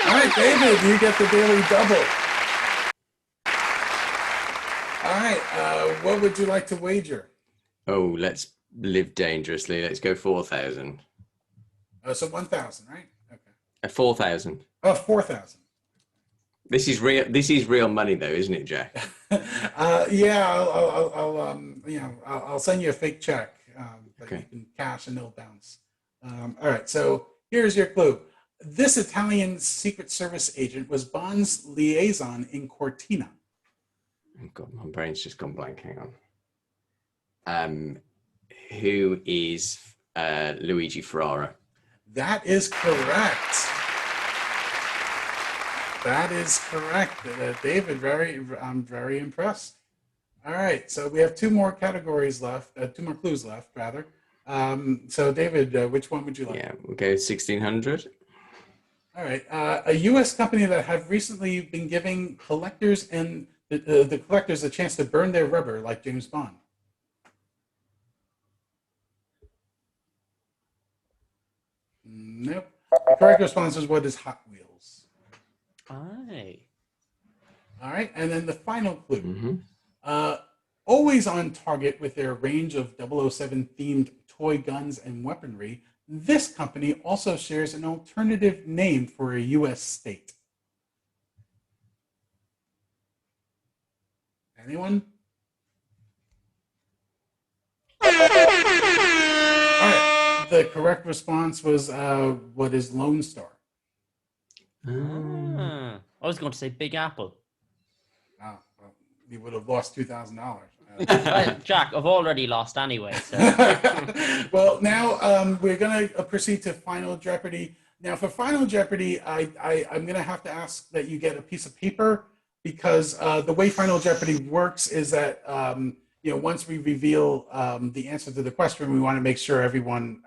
All right, David, you get the daily double. All right, what would you like to wager? Oh, let's live dangerously. Let's go 4,000. So 1,000, right? Okay. 4,000. Oh, 4,000. This is real. This is real money, though, isn't it, Jack? Yeah, I'll send you a fake check that you can cash and it'll bounce. All right, so here's your clue. This Italian Secret Service agent was Bond's liaison in Cortina. Oh God, my brain's just gone blank. Hang on. Who is Luigi Ferrara? That is correct. That is correct. David, I'm very impressed. All right, so we have two more categories left, two more clues left, rather. So David, which one would you like? Yeah, we'll go 1,600. All right, a U.S. company that have recently been giving collectors and the collectors a chance to burn their rubber like James Bond. Nope. The correct response is what is Hot Wheels. Aye. All right, and then the final clue. Mm-hmm. Always on target with their range of 007 themed toy guns and weaponry, this company also shares an alternative name for a U.S. state. Anyone? All right. The correct response was what is Lone Star? I was going to say Big Apple. Oh, well, you would have lost $2,000. Jack, I've already lost anyway. So. Well, now we're going to proceed to Final Jeopardy. Now, for Final Jeopardy, I'm going to have to ask that you get a piece of paper because the way Final Jeopardy works is that once we reveal the answer to the question, we want to make sure everyone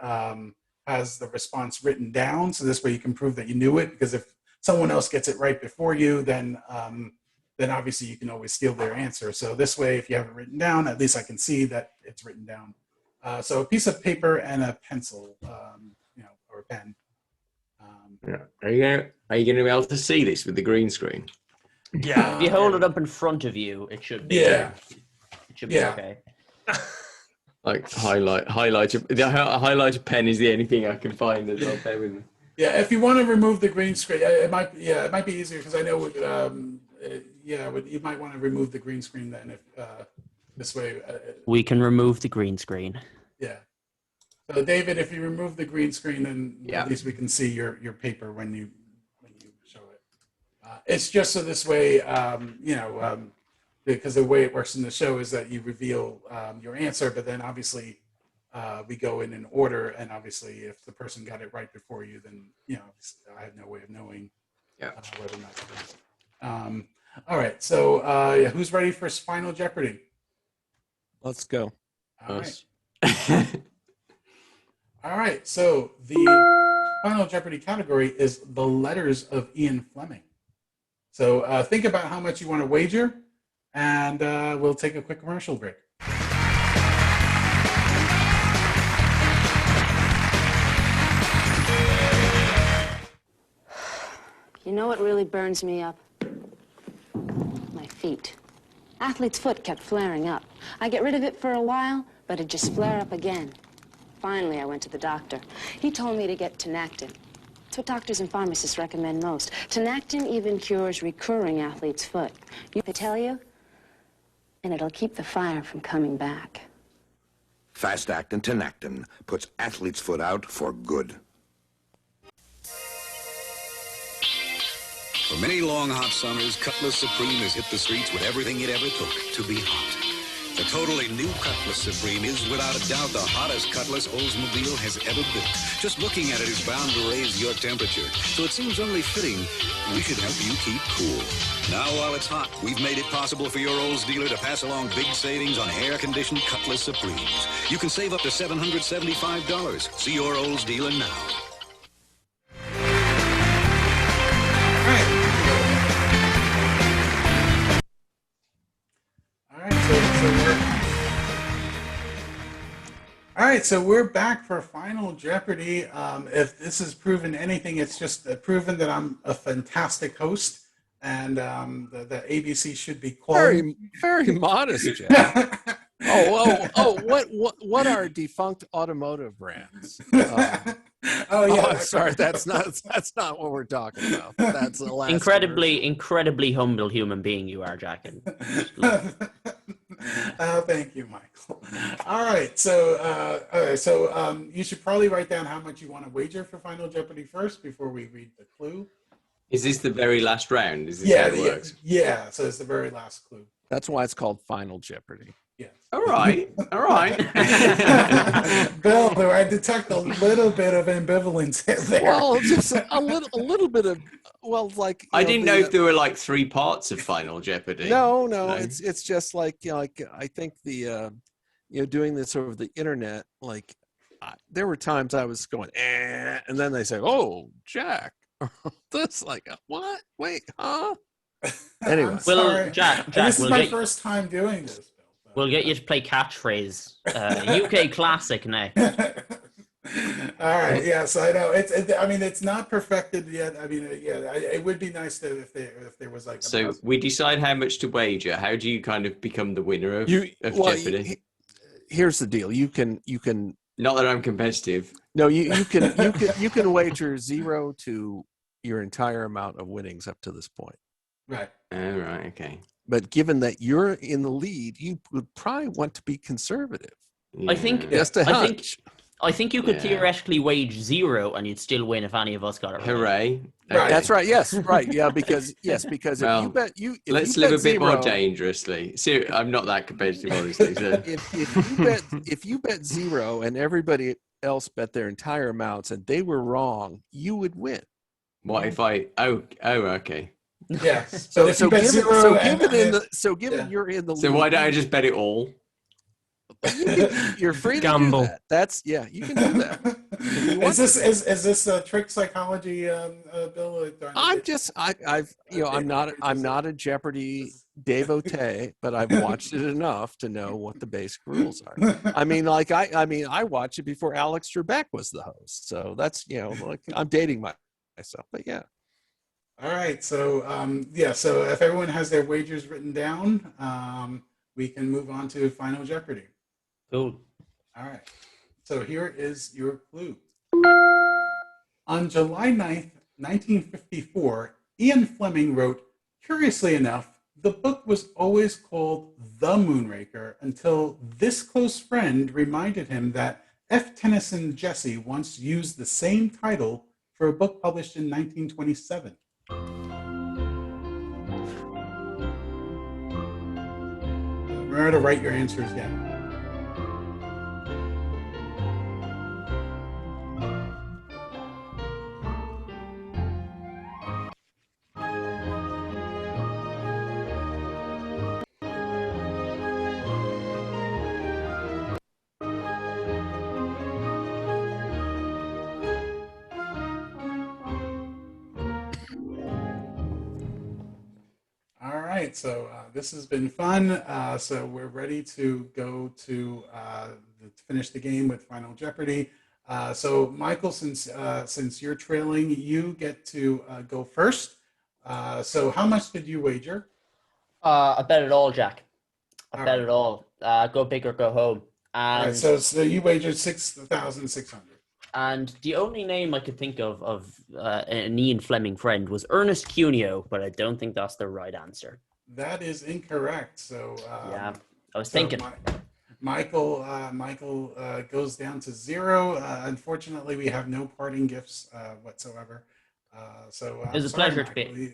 has the response written down. So this way you can prove that you knew it. Because if someone else gets it right before you, then obviously you can always steal their answer. So this way, if you have it written down, at least I can see that it's written down. So a piece of paper and a pencil, or a pen. Are you going to be able to see this with the green screen? Yeah. If you hold it up in front of you, it should be. Yeah. It should be okay. Like highlighter pen is the only thing I can find that's okay with me. Yeah, if you want to remove the green screen, it might be easier because I know you might want to remove the green screen then if this way. We can remove the green screen. Yeah. So David, if you remove the green screen, then at least we can see your paper when you show it. It's just so this way, because the way it works in the show is that you reveal your answer, but then obviously we go in order, and obviously if the person got it right before you, then I have no way of knowing whether or not. All right, so who's ready for Final Jeopardy? Let's go. All right. All right, so the Final Jeopardy category is the Letters of Ian Fleming. So think about how much you want to wager, and we'll take a quick commercial break. You know what really burns me up? My feet. Athlete's foot kept flaring up. I get rid of it for a while, but it'd just flare up again. Finally, I went to the doctor. He told me to get Tinactin. It's what doctors and pharmacists recommend most. Tinactin even cures recurring athlete's foot. You can tell you, and it'll keep the fire from coming back. Fast-acting Tinactin puts athlete's foot out for good. For many long, hot summers, Cutlass Supreme has hit the streets with everything it ever took to be hot. The totally new Cutlass Supreme is, without a doubt, the hottest Cutlass Oldsmobile has ever built. Just looking at it is bound to raise your temperature, so it seems only fitting we should help you keep cool. Now, while it's hot, we've made it possible for your Olds dealer to pass along big savings on air-conditioned Cutlass Supremes. You can save up to $775. See your Olds dealer now. All right, so we're back for Final Jeopardy. If this has proven anything, it's just proven that I'm a fantastic host, and the ABC should be quality. Very modest, Jack. What are defunct automotive brands? Sorry, that's not what we're talking about. That's the last incredibly humble human being you are, Jack. Thank you, Michael. All right, so you should probably write down how much you want to wager for Final Jeopardy first before we read the clue. Is this the very last round? Is this how it works? Yeah, so it's the very last clue. That's why it's called Final Jeopardy. Yes. All right. Bill, do I detect a little bit of ambivalence there? Well, just a little bit of I didn't know if there were like 3 parts of Final Jeopardy. No, it's just like I think the doing this over the internet, there were times I was going and then they say, "Oh, Jack." This what? Wait, huh? Anyway, well, Jack, this is my first time doing this. Bill, we'll get you to play catchphrase. UK classic now. All right. Yes, I know. It's not perfected yet. It would be nice if there was like. So we decide how much to wager. How do you kind of become the winner of Jeopardy? Here's the deal. You can. Not that I'm competitive. No, you can wager 0 to your entire amount of winnings up to this point. Right. Oh, right. Okay. But given that you're in the lead, you would probably want to be conservative. I think. Just a hunch. I think you could theoretically wage 0 and you'd still win if any of us got it right. Hooray. Right. That's right. Yes. Right. Yeah. Because if you bet let's live a bit more dangerously. See, I'm not that competitive, honestly. So. if you bet 0 and everybody else bet their entire amounts and they were wrong, you would win. What if I? Oh, okay. Yes. So given you're in the lead, so why don't I just bet it all? You're free to gamble. do that. That's you can do that. Is this a trick psychology, Bill? I'm not a Jeopardy devotee, but I've watched it enough to know what the basic rules are. I watched it before Alex Trebek was the host, so that's I'm dating myself, but yeah. All right, so so if everyone has their wagers written down, we can move on to Final Jeopardy. Cool. All right. So here is your clue. On July 9th, 1954, Ian Fleming wrote, "Curiously enough, the book was always called The Moonraker until this close friend reminded him that F. Tennyson Jesse once used the same title for a book published in 1927. Remember to write your answers down. So this has been fun. So we're ready to go to finish the game with Final Jeopardy. So Michael, since you're trailing, you get to go first. So how much did you wager? I bet it all, Jack. I bet it all. Go big or go home. And all right, so you wagered 6,600. And the only name I could think of an Ian Fleming friend was Ernest Cuneo, but I don't think that's the right answer. That is incorrect. So yeah, I was thinking. Michael goes down to 0. Unfortunately, we have no parting gifts whatsoever. So it was a pleasure to be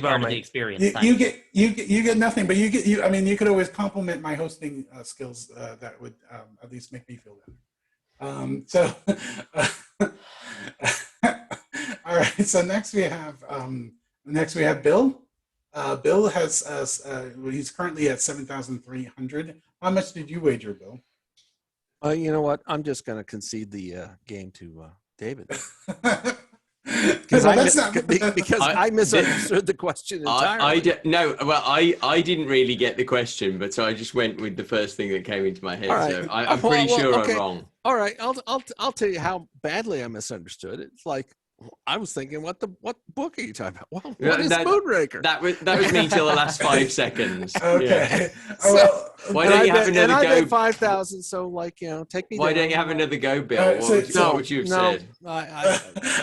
part of the experience. You get nothing, but you could always compliment my hosting skills. That would at least make me feel better. All right. So next we have Bill. Bill has he's currently at 7,300. How much did you wager, Bill? You know what? I'm just going to concede the game to David. Because Well, I, that's mi- not- because I misunderstood the question entirely. I didn't really get the question, but so I just went with the first thing that came into my head. All right. So I'm pretty sure okay. I'm wrong. All right, I'll tell you how badly I misunderstood it. It's like I was thinking, what book are you talking about? Well, what is Moonraker? That was me till the last 5 seconds. Okay. Yeah. Oh, well, Why don't you have another I go? bet 5,000. So take me. Why down. don't you have another go, Bill? What would you have said? No. All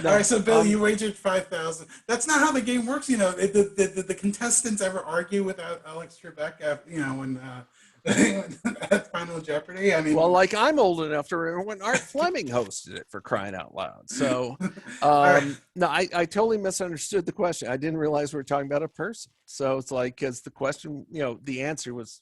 right, so Bill, you wagered 5,000. That's not how the game works. The contestants ever argue with Alex Trebek, when at Final Jeopardy. I mean, well, I'm old enough to remember when Art Fleming hosted it, for crying out loud. So, no, I totally misunderstood the question. I didn't realize we were talking about a person. So it's because the question, the answer was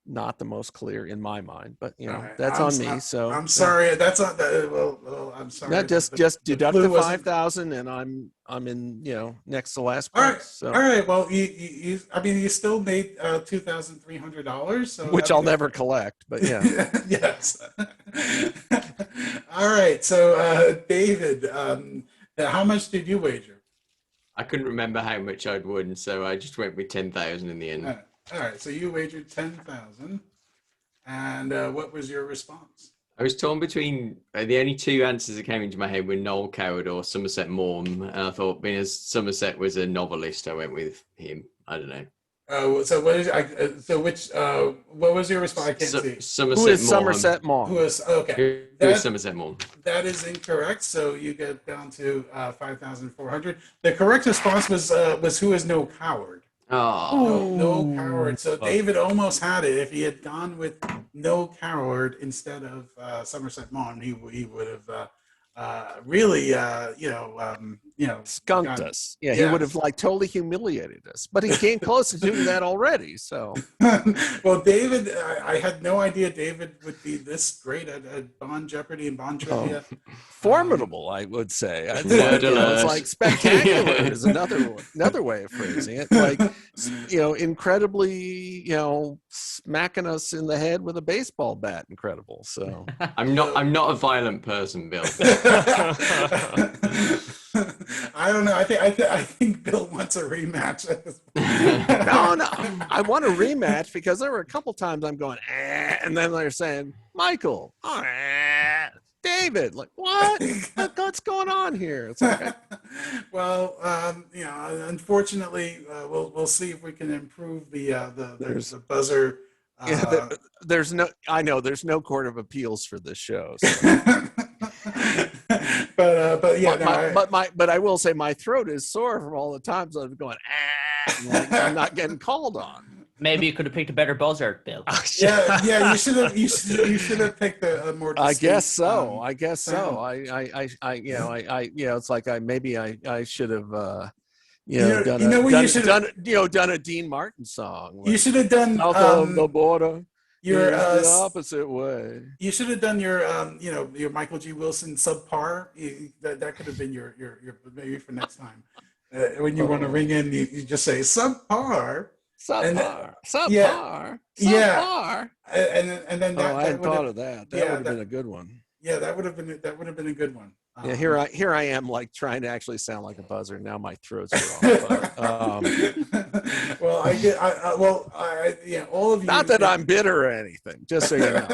not the most clear in my mind, but right. that's on me. So I'm sorry. That's not that. Well, I'm sorry. No, just deduct the 5,000, and I'm in next to last place. All right. So. All right. Well, you still made $2,300. So which I'll never collect, but yeah. Yes. All right. So David, how much did you wager? I couldn't remember how much I'd won, so I just went with 10,000 in the end. All right, so you wagered 10,000, and what was your response? I was torn between the only two answers that came into my head were Noel Coward or Somerset Maugham, and I thought, being as Somerset was a novelist, I went with him. I don't know. So what is what was your response? I can't see. Somerset Who is Maugham. Somerset Maugham? Who is okay? Who is Somerset Maugham? That is incorrect. So you get down to 5,400. The correct response was who is Noel Coward. Oh, no Coward. So David almost had it. If he had gone with no Coward instead of Somerset Maugham, he would have really, skunked us. Yeah, he would have totally humiliated us. But he came close to doing that already. So, well, David, I had no idea David would be this great at Bond Jeopardy and Bond trivia. Formidable, I would say. It's spectacular is another way of phrasing it. Incredibly, smacking us in the head with a baseball bat. Incredible. So I'm not a violent person, Bill. I don't know. I think Bill wants a rematch. No. I want a rematch because there were a couple times I'm going, and then they're saying, Michael, David, what? What's going on here? It's okay. Well, unfortunately, we'll see if we can improve the buzzer. There's no court of appeals for this show. So. But I will say my throat is sore from all the times I've going I'm not getting called on. Maybe you could have picked a better buzzer, Bill. Yeah. You should have picked a more. I guess so. It's like I should have. Done a Dean Martin song. You should have done South of the border. Your the opposite way. You should have done your Michael G. Wilson subpar. That could have been your maybe for next time. When you want to ring in, you just say subpar. Subpar. Yeah. And then that. I hadn't thought of that. That would have been a good one. Yeah, that would have been a good one. Yeah, here I am, trying to actually sound like a buzzer. Now my throat's wrong. Well, all of you. Not that I'm bitter or anything. Just so you know.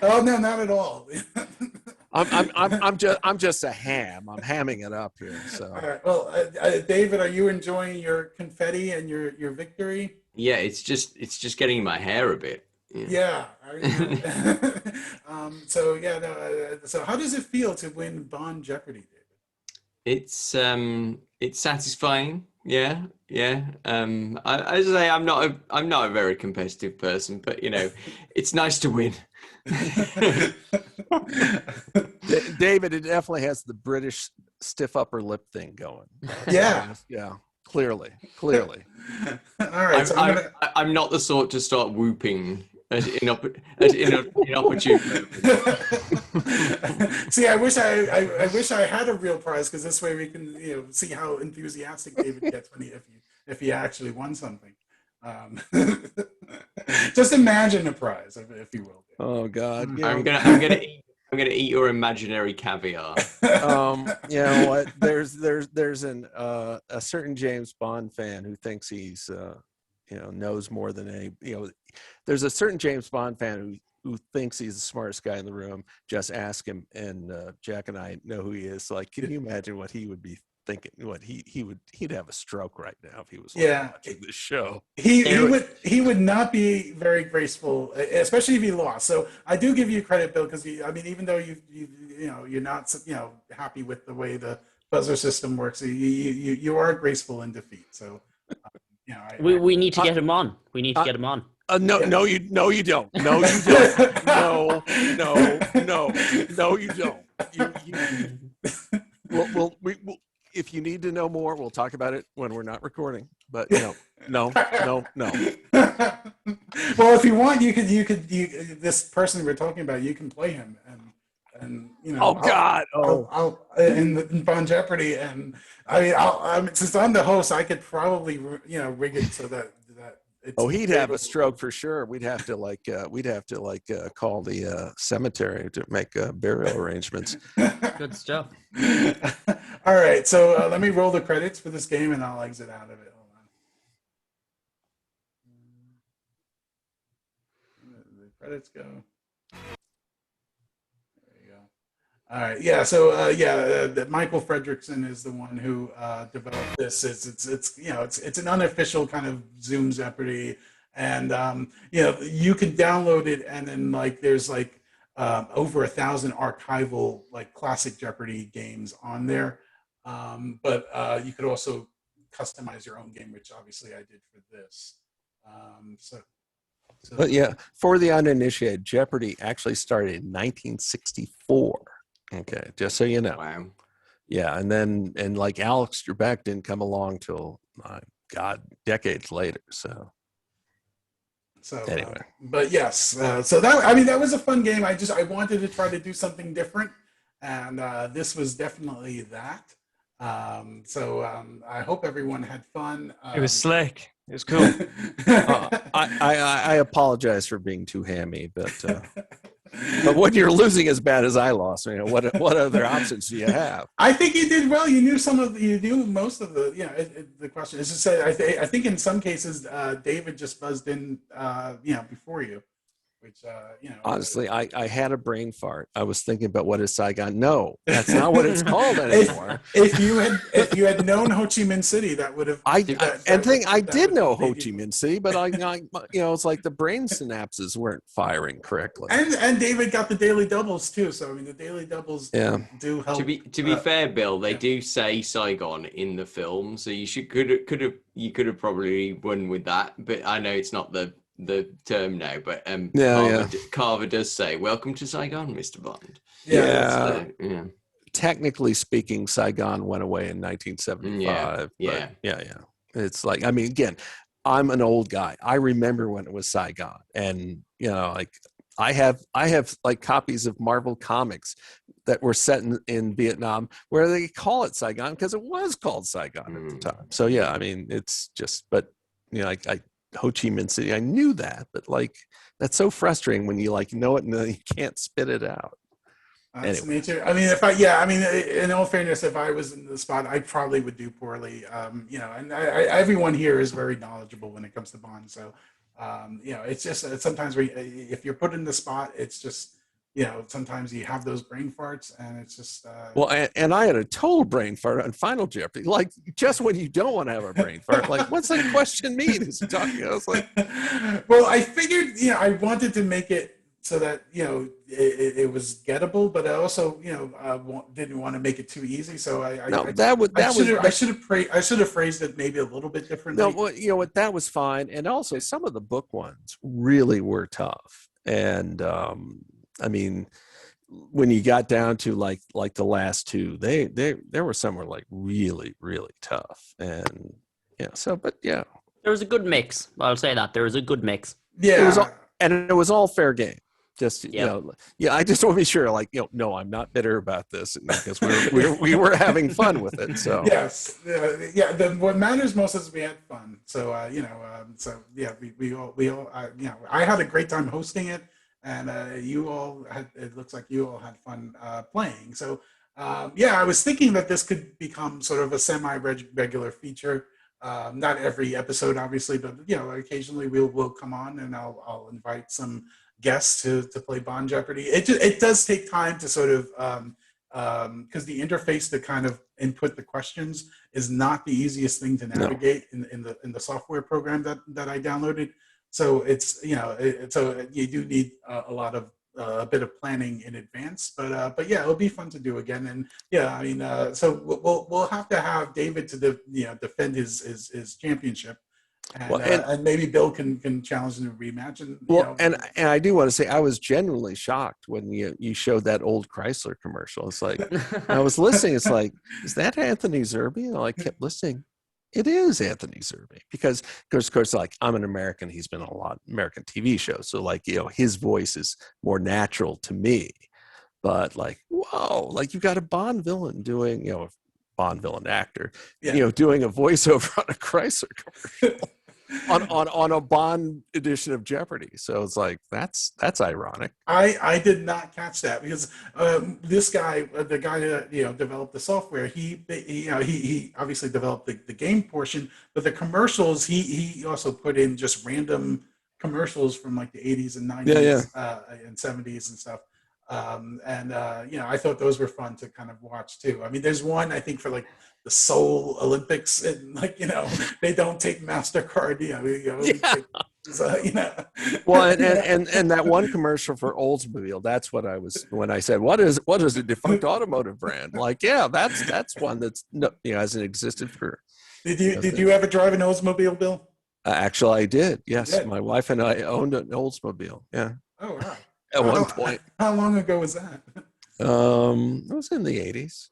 Oh no, not at all. I'm just a ham. I'm hamming it up here. So. All right. Well, David, are you enjoying your confetti and your victory? Yeah, it's just getting in my hair a bit. Yeah. So how does it feel to win Bond Jeopardy, David? It's satisfying. Yeah. I say I'm not a very competitive person, but it's nice to win. David, it definitely has the British stiff upper lip thing going. Yeah. Clearly. All right. I'm not the sort to start whooping at inopportune. See, I wish I had a real prize, because this way we can see how enthusiastic David gets if he actually won something. Just imagine a prize, if you will. Oh God! I'm gonna I'm going to eat your imaginary caviar. You know what? There's a certain James Bond fan who thinks he's knows more than any. There's a certain James Bond fan who thinks he's the smartest guy in the room. Just ask him, and Jack and I know who he is. Like, can you imagine what he would be thinking? What he'd have a stroke right now if he was watching this show. He would not be very graceful, especially if he lost. So I do give you credit, Bill, because even though you're not happy with the way the buzzer system works, you are graceful in defeat. So we need to get him on. We need to get him on. No, you don't. No, you don't. No, you don't. We'll if you need to know more, we'll talk about it when we're not recording. But no. Well, if you want, you could this person we're talking about, you can play him and I'll in Bon Jeopardy, and since I'm the host, I could probably rig it so that he'd have a stroke for sure. We'd have to call the cemetery to make burial arrangements. Good stuff. All right, so let me roll the credits for this game, and I'll exit out of it. Hold on. The credits go. There you go. All right, yeah. So Michael Frederickson is the one who developed this. It's an unofficial kind of Zoom Jeopardy, and you can download it, and then there's over 1,000 archival classic Jeopardy games on there. But you could also customize your own game, which obviously I did for this. But yeah, for the uninitiated, Jeopardy actually started in 1964. Okay, just so you know. Wow. Yeah, and Alex Trebek didn't come along till decades later. So anyway, but yes, so that was a fun game. I wanted to try to do something different, and this was definitely that. I hope everyone had fun. It was slick. It was cool. I apologize for being too hammy, but when you're losing as bad as I lost, what other options do you have? I think you did well. You knew most of the the question. It's just I think in some cases David just buzzed in before you. Which honestly, I had a brain fart. I was thinking about what is Saigon. No, that's not what it's called anymore. If you had known Ho Chi Minh City, that would have. I did know Ho Chi Minh City, but it's like the brain synapses weren't firing correctly. And David got the daily doubles too. So the daily doubles do help. To be fair, Bill, they do say Saigon in the film, so you could have probably won with that. But I know it's not the term now, but Carver does say, "Welcome to Saigon, Mr. Bond." Yeah. Technically speaking, Saigon went away in 1975. Yeah. It's again, I'm an old guy. I remember when it was Saigon, and I have copies of Marvel comics that were set in Vietnam where they call it Saigon because it was called Saigon at the time. So it's just, but Ho Chi Minh City, I knew that, but that's so frustrating when you know it and then you can't spit it out. Anyway. Me too. In all fairness, if I was in the spot, I probably would do poorly. And everyone here is very knowledgeable when it comes to Bond. So, it's just sometimes if you're put in the spot, it's just sometimes you have those brain farts, and it's just. And I had a total brain fart on Final Jeopardy. Just when you don't want to have a brain fart, what's that question mean? Is he talking? I was like, well, I figured, I wanted to make it so that it was gettable, but I also didn't want to make it too easy. So I should have phrased it maybe a little bit differently. No, what, that was fine, and also some of the book ones really were tough, and when you got down to like the last two, there were some were really, really tough, and there was a good mix. I'll say that there was a good mix. Yeah, it was all fair game. Just I just want to be sure. No, I'm not bitter about this because we were having fun with it. So yes, what matters most is we had fun. So we all I had a great time hosting it. and you all had. It looks like you all had fun playing. So yeah, I was thinking that this could become sort of a semi-regular feature. Not every episode, obviously, but occasionally we'll come on and I'll invite some guests to play Bond Jeopardy. It does take time to sort of because the interface to kind of input the questions is not the easiest thing to navigate in the software program that I downloaded. So it's so you do need a lot of a bit of planning in advance, but yeah, it'll be fun to do again. And yeah, I mean, so we'll have to have David to defend his championship. And maybe Bill can challenge in a rematch. And and I do want to say I was genuinely shocked when you showed that old Chrysler commercial. It's like I was listening. It's like, is that Anthony Zerby? And I kept listening. It is Anthony Zerby because of course, like I'm an American. He's been on a lot of American TV shows, so like his voice is more natural to me. But like, whoa, like you got a Bond villain doing a Bond villain actor, doing a voiceover on a Chrysler commercial. on a Bond edition of Jeopardy. So it's like that's ironic. I did not catch that because this guy, the guy that developed the software, he obviously developed the game portion, but the commercials he also put in just random commercials from like the 80s and 90s and 70s and stuff. I thought those were fun to kind of watch too. I mean, there's one I think for like the Seoul Olympics, and like they don't take MasterCard. Well, and that one commercial for Oldsmobile. That's what I was when I said what is a defunct automotive brand? Like, yeah, that's one that's hasn't existed for. Did you ever drive an Oldsmobile, Bill? Actually, I did. Yes, my wife and I owned an Oldsmobile. Yeah. Oh wow. At one point. How long ago was that? It was in the 80s.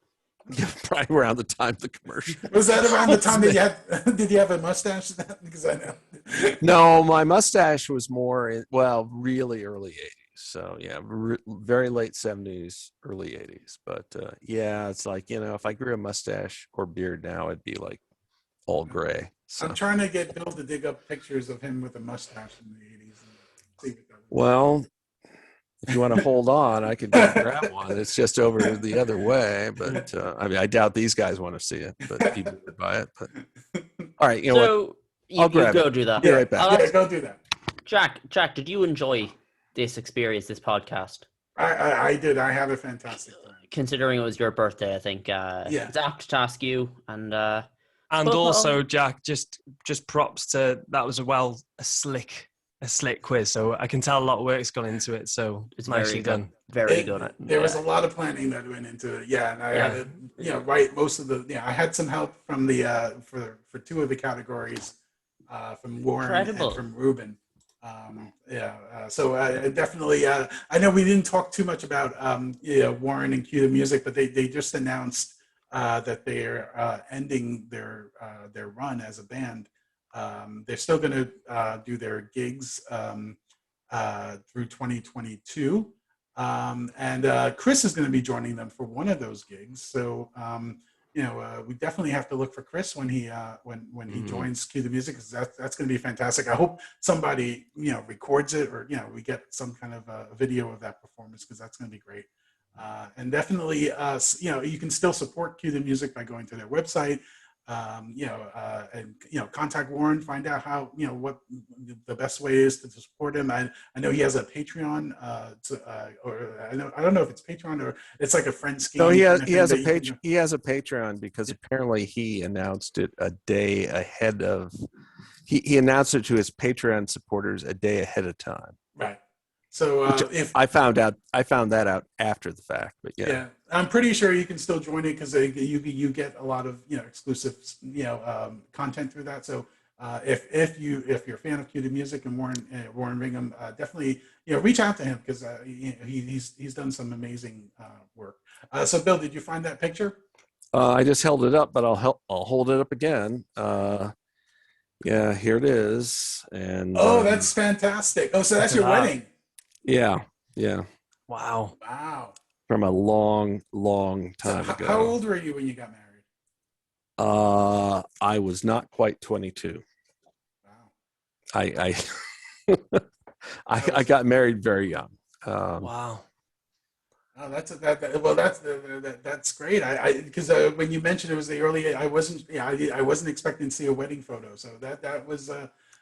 Yeah, probably around the time of the commercial. Was that around the time that you had? Did you have a mustache? Because I know. No, my mustache was more really early 80s. So yeah, very late 70s, early 80s. But yeah, it's like if I grew a mustache or beard now, it'd be like all gray. So. I'm trying to get Bill to dig up pictures of him with a mustache in the 80s. Well, if you want to hold on, I could go grab one. It's just over the other way, but I mean, I doubt these guys want to see it, but people would buy it. But all right, so what? I'll grab go it. do that. Be right back. Yeah, go do that. Jack, did you enjoy this experience, this podcast? I did. I had a fantastic time. Considering it was your birthday, I think it's apt to ask you and also Jack, just props to that was a slick quiz, so I can tell a lot of work's gone into it. So it's nicely done. Very good. There was a lot of planning that went into it. Yeah, and I had to, write most of the. I had some help from the for two of the categories, from Warren and from Ruben. So definitely. I know we didn't talk too much about Warren and Cue the Music, but they just announced that they're ending their run as a band. They're still going to do their gigs through 2022, and Chris is going to be joining them for one of those gigs. So we definitely have to look for Chris when he joins Cue the Music, because that's going to be fantastic. I hope somebody records it, or we get some kind of a video of that performance, because that's going to be great. And definitely, you can still support Cue the Music by going to their website. And contact Warren, find out how what the best way is to support him. I know he has a Patreon, or I don't know if it's Patreon or it's like a friend scheme. No, he has a Patreon because apparently he announced it a day ahead of. He announced it to his Patreon supporters a day ahead of time. Right. So if I found that out after the fact, but yeah, I'm pretty sure you can still join it, because you get a lot of exclusive content through that. So if you're a fan of Cue the Music and Warren Bingham, definitely reach out to him, because he's done some amazing work. So Bill, did you find that picture? I just held it up, but I'll hold it up again. Yeah, here it is. And that's fantastic. Oh, so that's your wedding. Yeah. Wow. From a long time ago. How old were you when you got married? I was not quite 22. Wow. I got married very young. Wow. Oh, that's great. Because when you mentioned it was the early, I wasn't expecting to see a wedding photo. So that was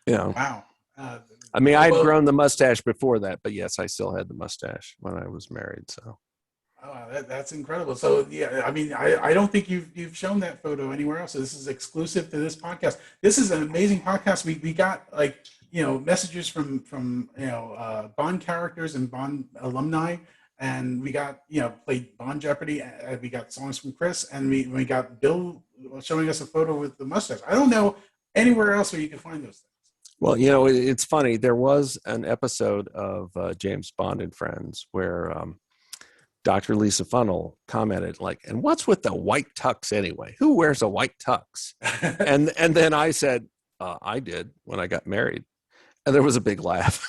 wow. I mean, I had grown the mustache before that, but yes, I still had the mustache when I was married. So. Oh, that's incredible. So yeah, I mean, I don't think you've shown that photo anywhere else. So this is exclusive to this podcast. This is an amazing podcast. We got messages from Bond characters and Bond alumni. And we got, played Bond Jeopardy. We got songs from Chris, and we got Bill showing us a photo with the mustache. I don't know anywhere else where you can find those things. Well, it's funny. There was an episode of James Bond and Friends where Dr. Lisa Funnell commented, and what's with the white tux anyway? Who wears a white tux? and then I said, I did when I got married. And there was a big laugh.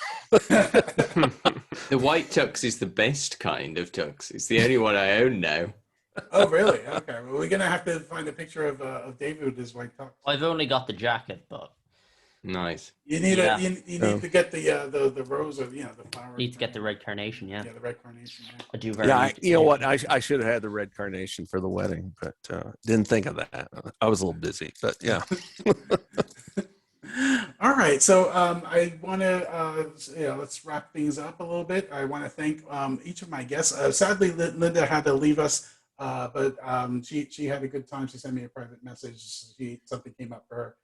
The white tux is the best kind of tux. It's the only one I own now. Oh, really? Okay. Well, we're gonna have to find a picture of David with his white tux. I've only got the jacket, but nice. You need you need to get the rose or the flower. Need to get the red carnation. Yeah. Yeah, the red carnation. Yeah. I do very. Yeah, you know what? I should have had the red carnation for the wedding, but didn't think of that. I was a little busy, but yeah. All right, so I want to let's wrap things up a little bit. I want to thank each of my guests. Sadly, Linda had to leave us, but she had a good time. She sent me a private message. Something came up for her.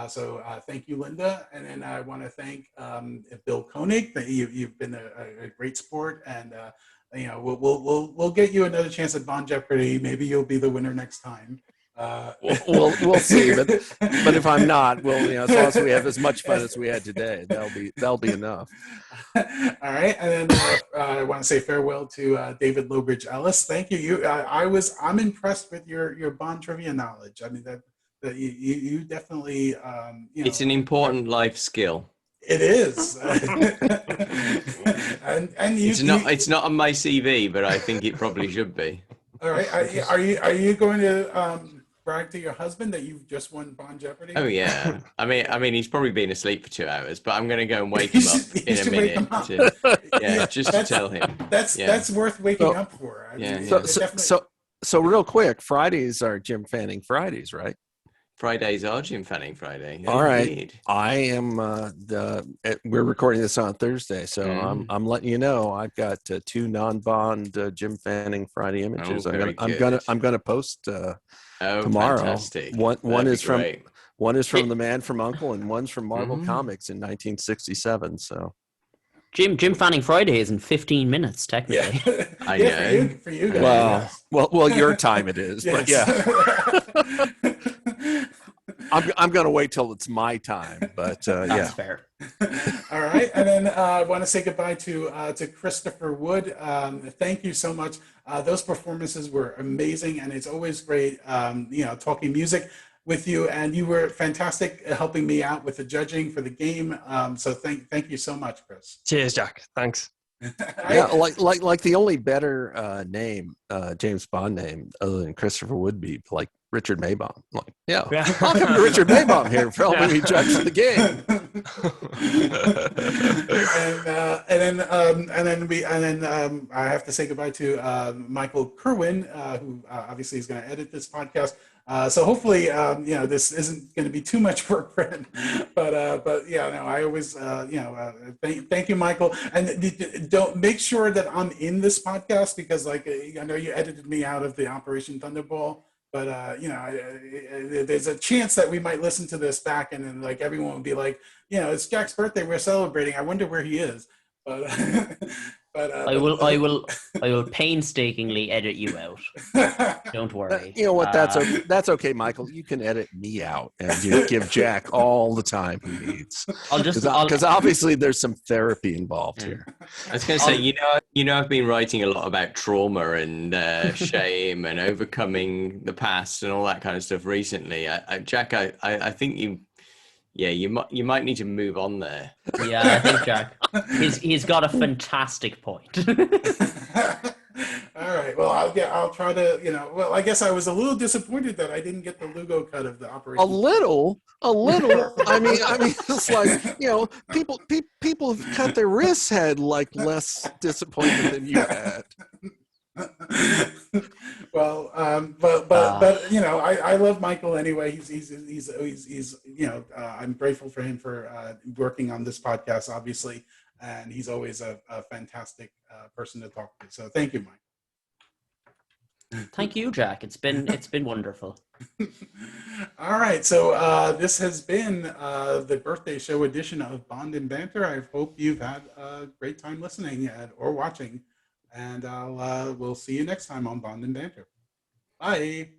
So thank you, Linda. And then I want to thank Bill Koenig. That you've been a great sport, and we'll get you another chance at Bond Jeopardy. Maybe you'll be the winner next time. We'll see, but if I'm not, as long as we have as much fun as we had today, that'll be enough. All right, and then I want to say farewell to David Lowbridge Ellis. Thank you. I'm impressed with your Bond trivia knowledge. I mean that you definitely it's an important life skill. It is. and it's not on my CV, but I think it probably should be. All right, are you going to brag to your husband that you've just won Bond Jeopardy? Oh yeah. I mean, he's probably been asleep for 2 hours, but I'm going to go and wake him up in a minute. Just to tell him. That's worth waking up for. I mean, so real quick, Fridays are Jim Fanning Fridays, right? Fridays are Jim Fanning Friday. All right. I am. We're recording this on Thursday, so I'm letting you know I've got 2 non-Bond Jim Fanning Friday images. I'm gonna post tomorrow. Fantastic. One is from The Man from U.N.C.L.E. and one's from Marvel Comics in 1967. So Jim Fanning Friday is in 15 minutes technically. Yeah. I know. For you guys. Well, your time it is, but yeah. I'm going to wait till it's my time, but That's fair. All right, and then I want to say goodbye to Christopher Wood. Thank you so much. Those performances were amazing, and it's always great, talking music with you. And you were fantastic helping me out with the judging for the game. So thank you so much, Chris. Cheers, Jack. Thanks. Yeah, like the only better name, James Bond name, other than Christopher would be like Richard Maybaum. Like, welcome to Richard Maybaum here for helping me judge the game. and then I have to say goodbye to Michael Kerwin, who obviously is going to edit this podcast. So hopefully, this isn't going to be too much work for him. But I always, thank you, Michael. And don't make sure that I'm in this podcast because, I know you edited me out of the Operation Thunderball. But there's a chance that we might listen to this back, and then everyone will be like, it's Jack's birthday. We're celebrating. I wonder where he is. But I will painstakingly edit you out. Don't worry. You know what? That's okay, Michael. You can edit me out, and you give Jack all the time he needs. Because obviously there's some therapy involved here. I was going to say, I've been writing a lot about trauma and shame and overcoming the past and all that kind of stuff recently. Jack, I think you might need to move on there. Yeah, I think Jack, he's got a fantastic point. All right. Well, I'll try to, well, I guess I was a little disappointed that I didn't get the Lugo cut of the operation. A little. I mean, it's like, people have cut their wrists had like less disappointment than you had. Well, but I love Michael anyway. He's I'm grateful for him for working on this podcast, obviously, and he's always a fantastic person to talk to. So thank you, Mike. Thank you, Jack. It's been wonderful. All right, so this has been the birthday show edition of Bond and Banter. I hope you've had a great time listening or watching, and we'll see you next time on Bond and Banter. Bye.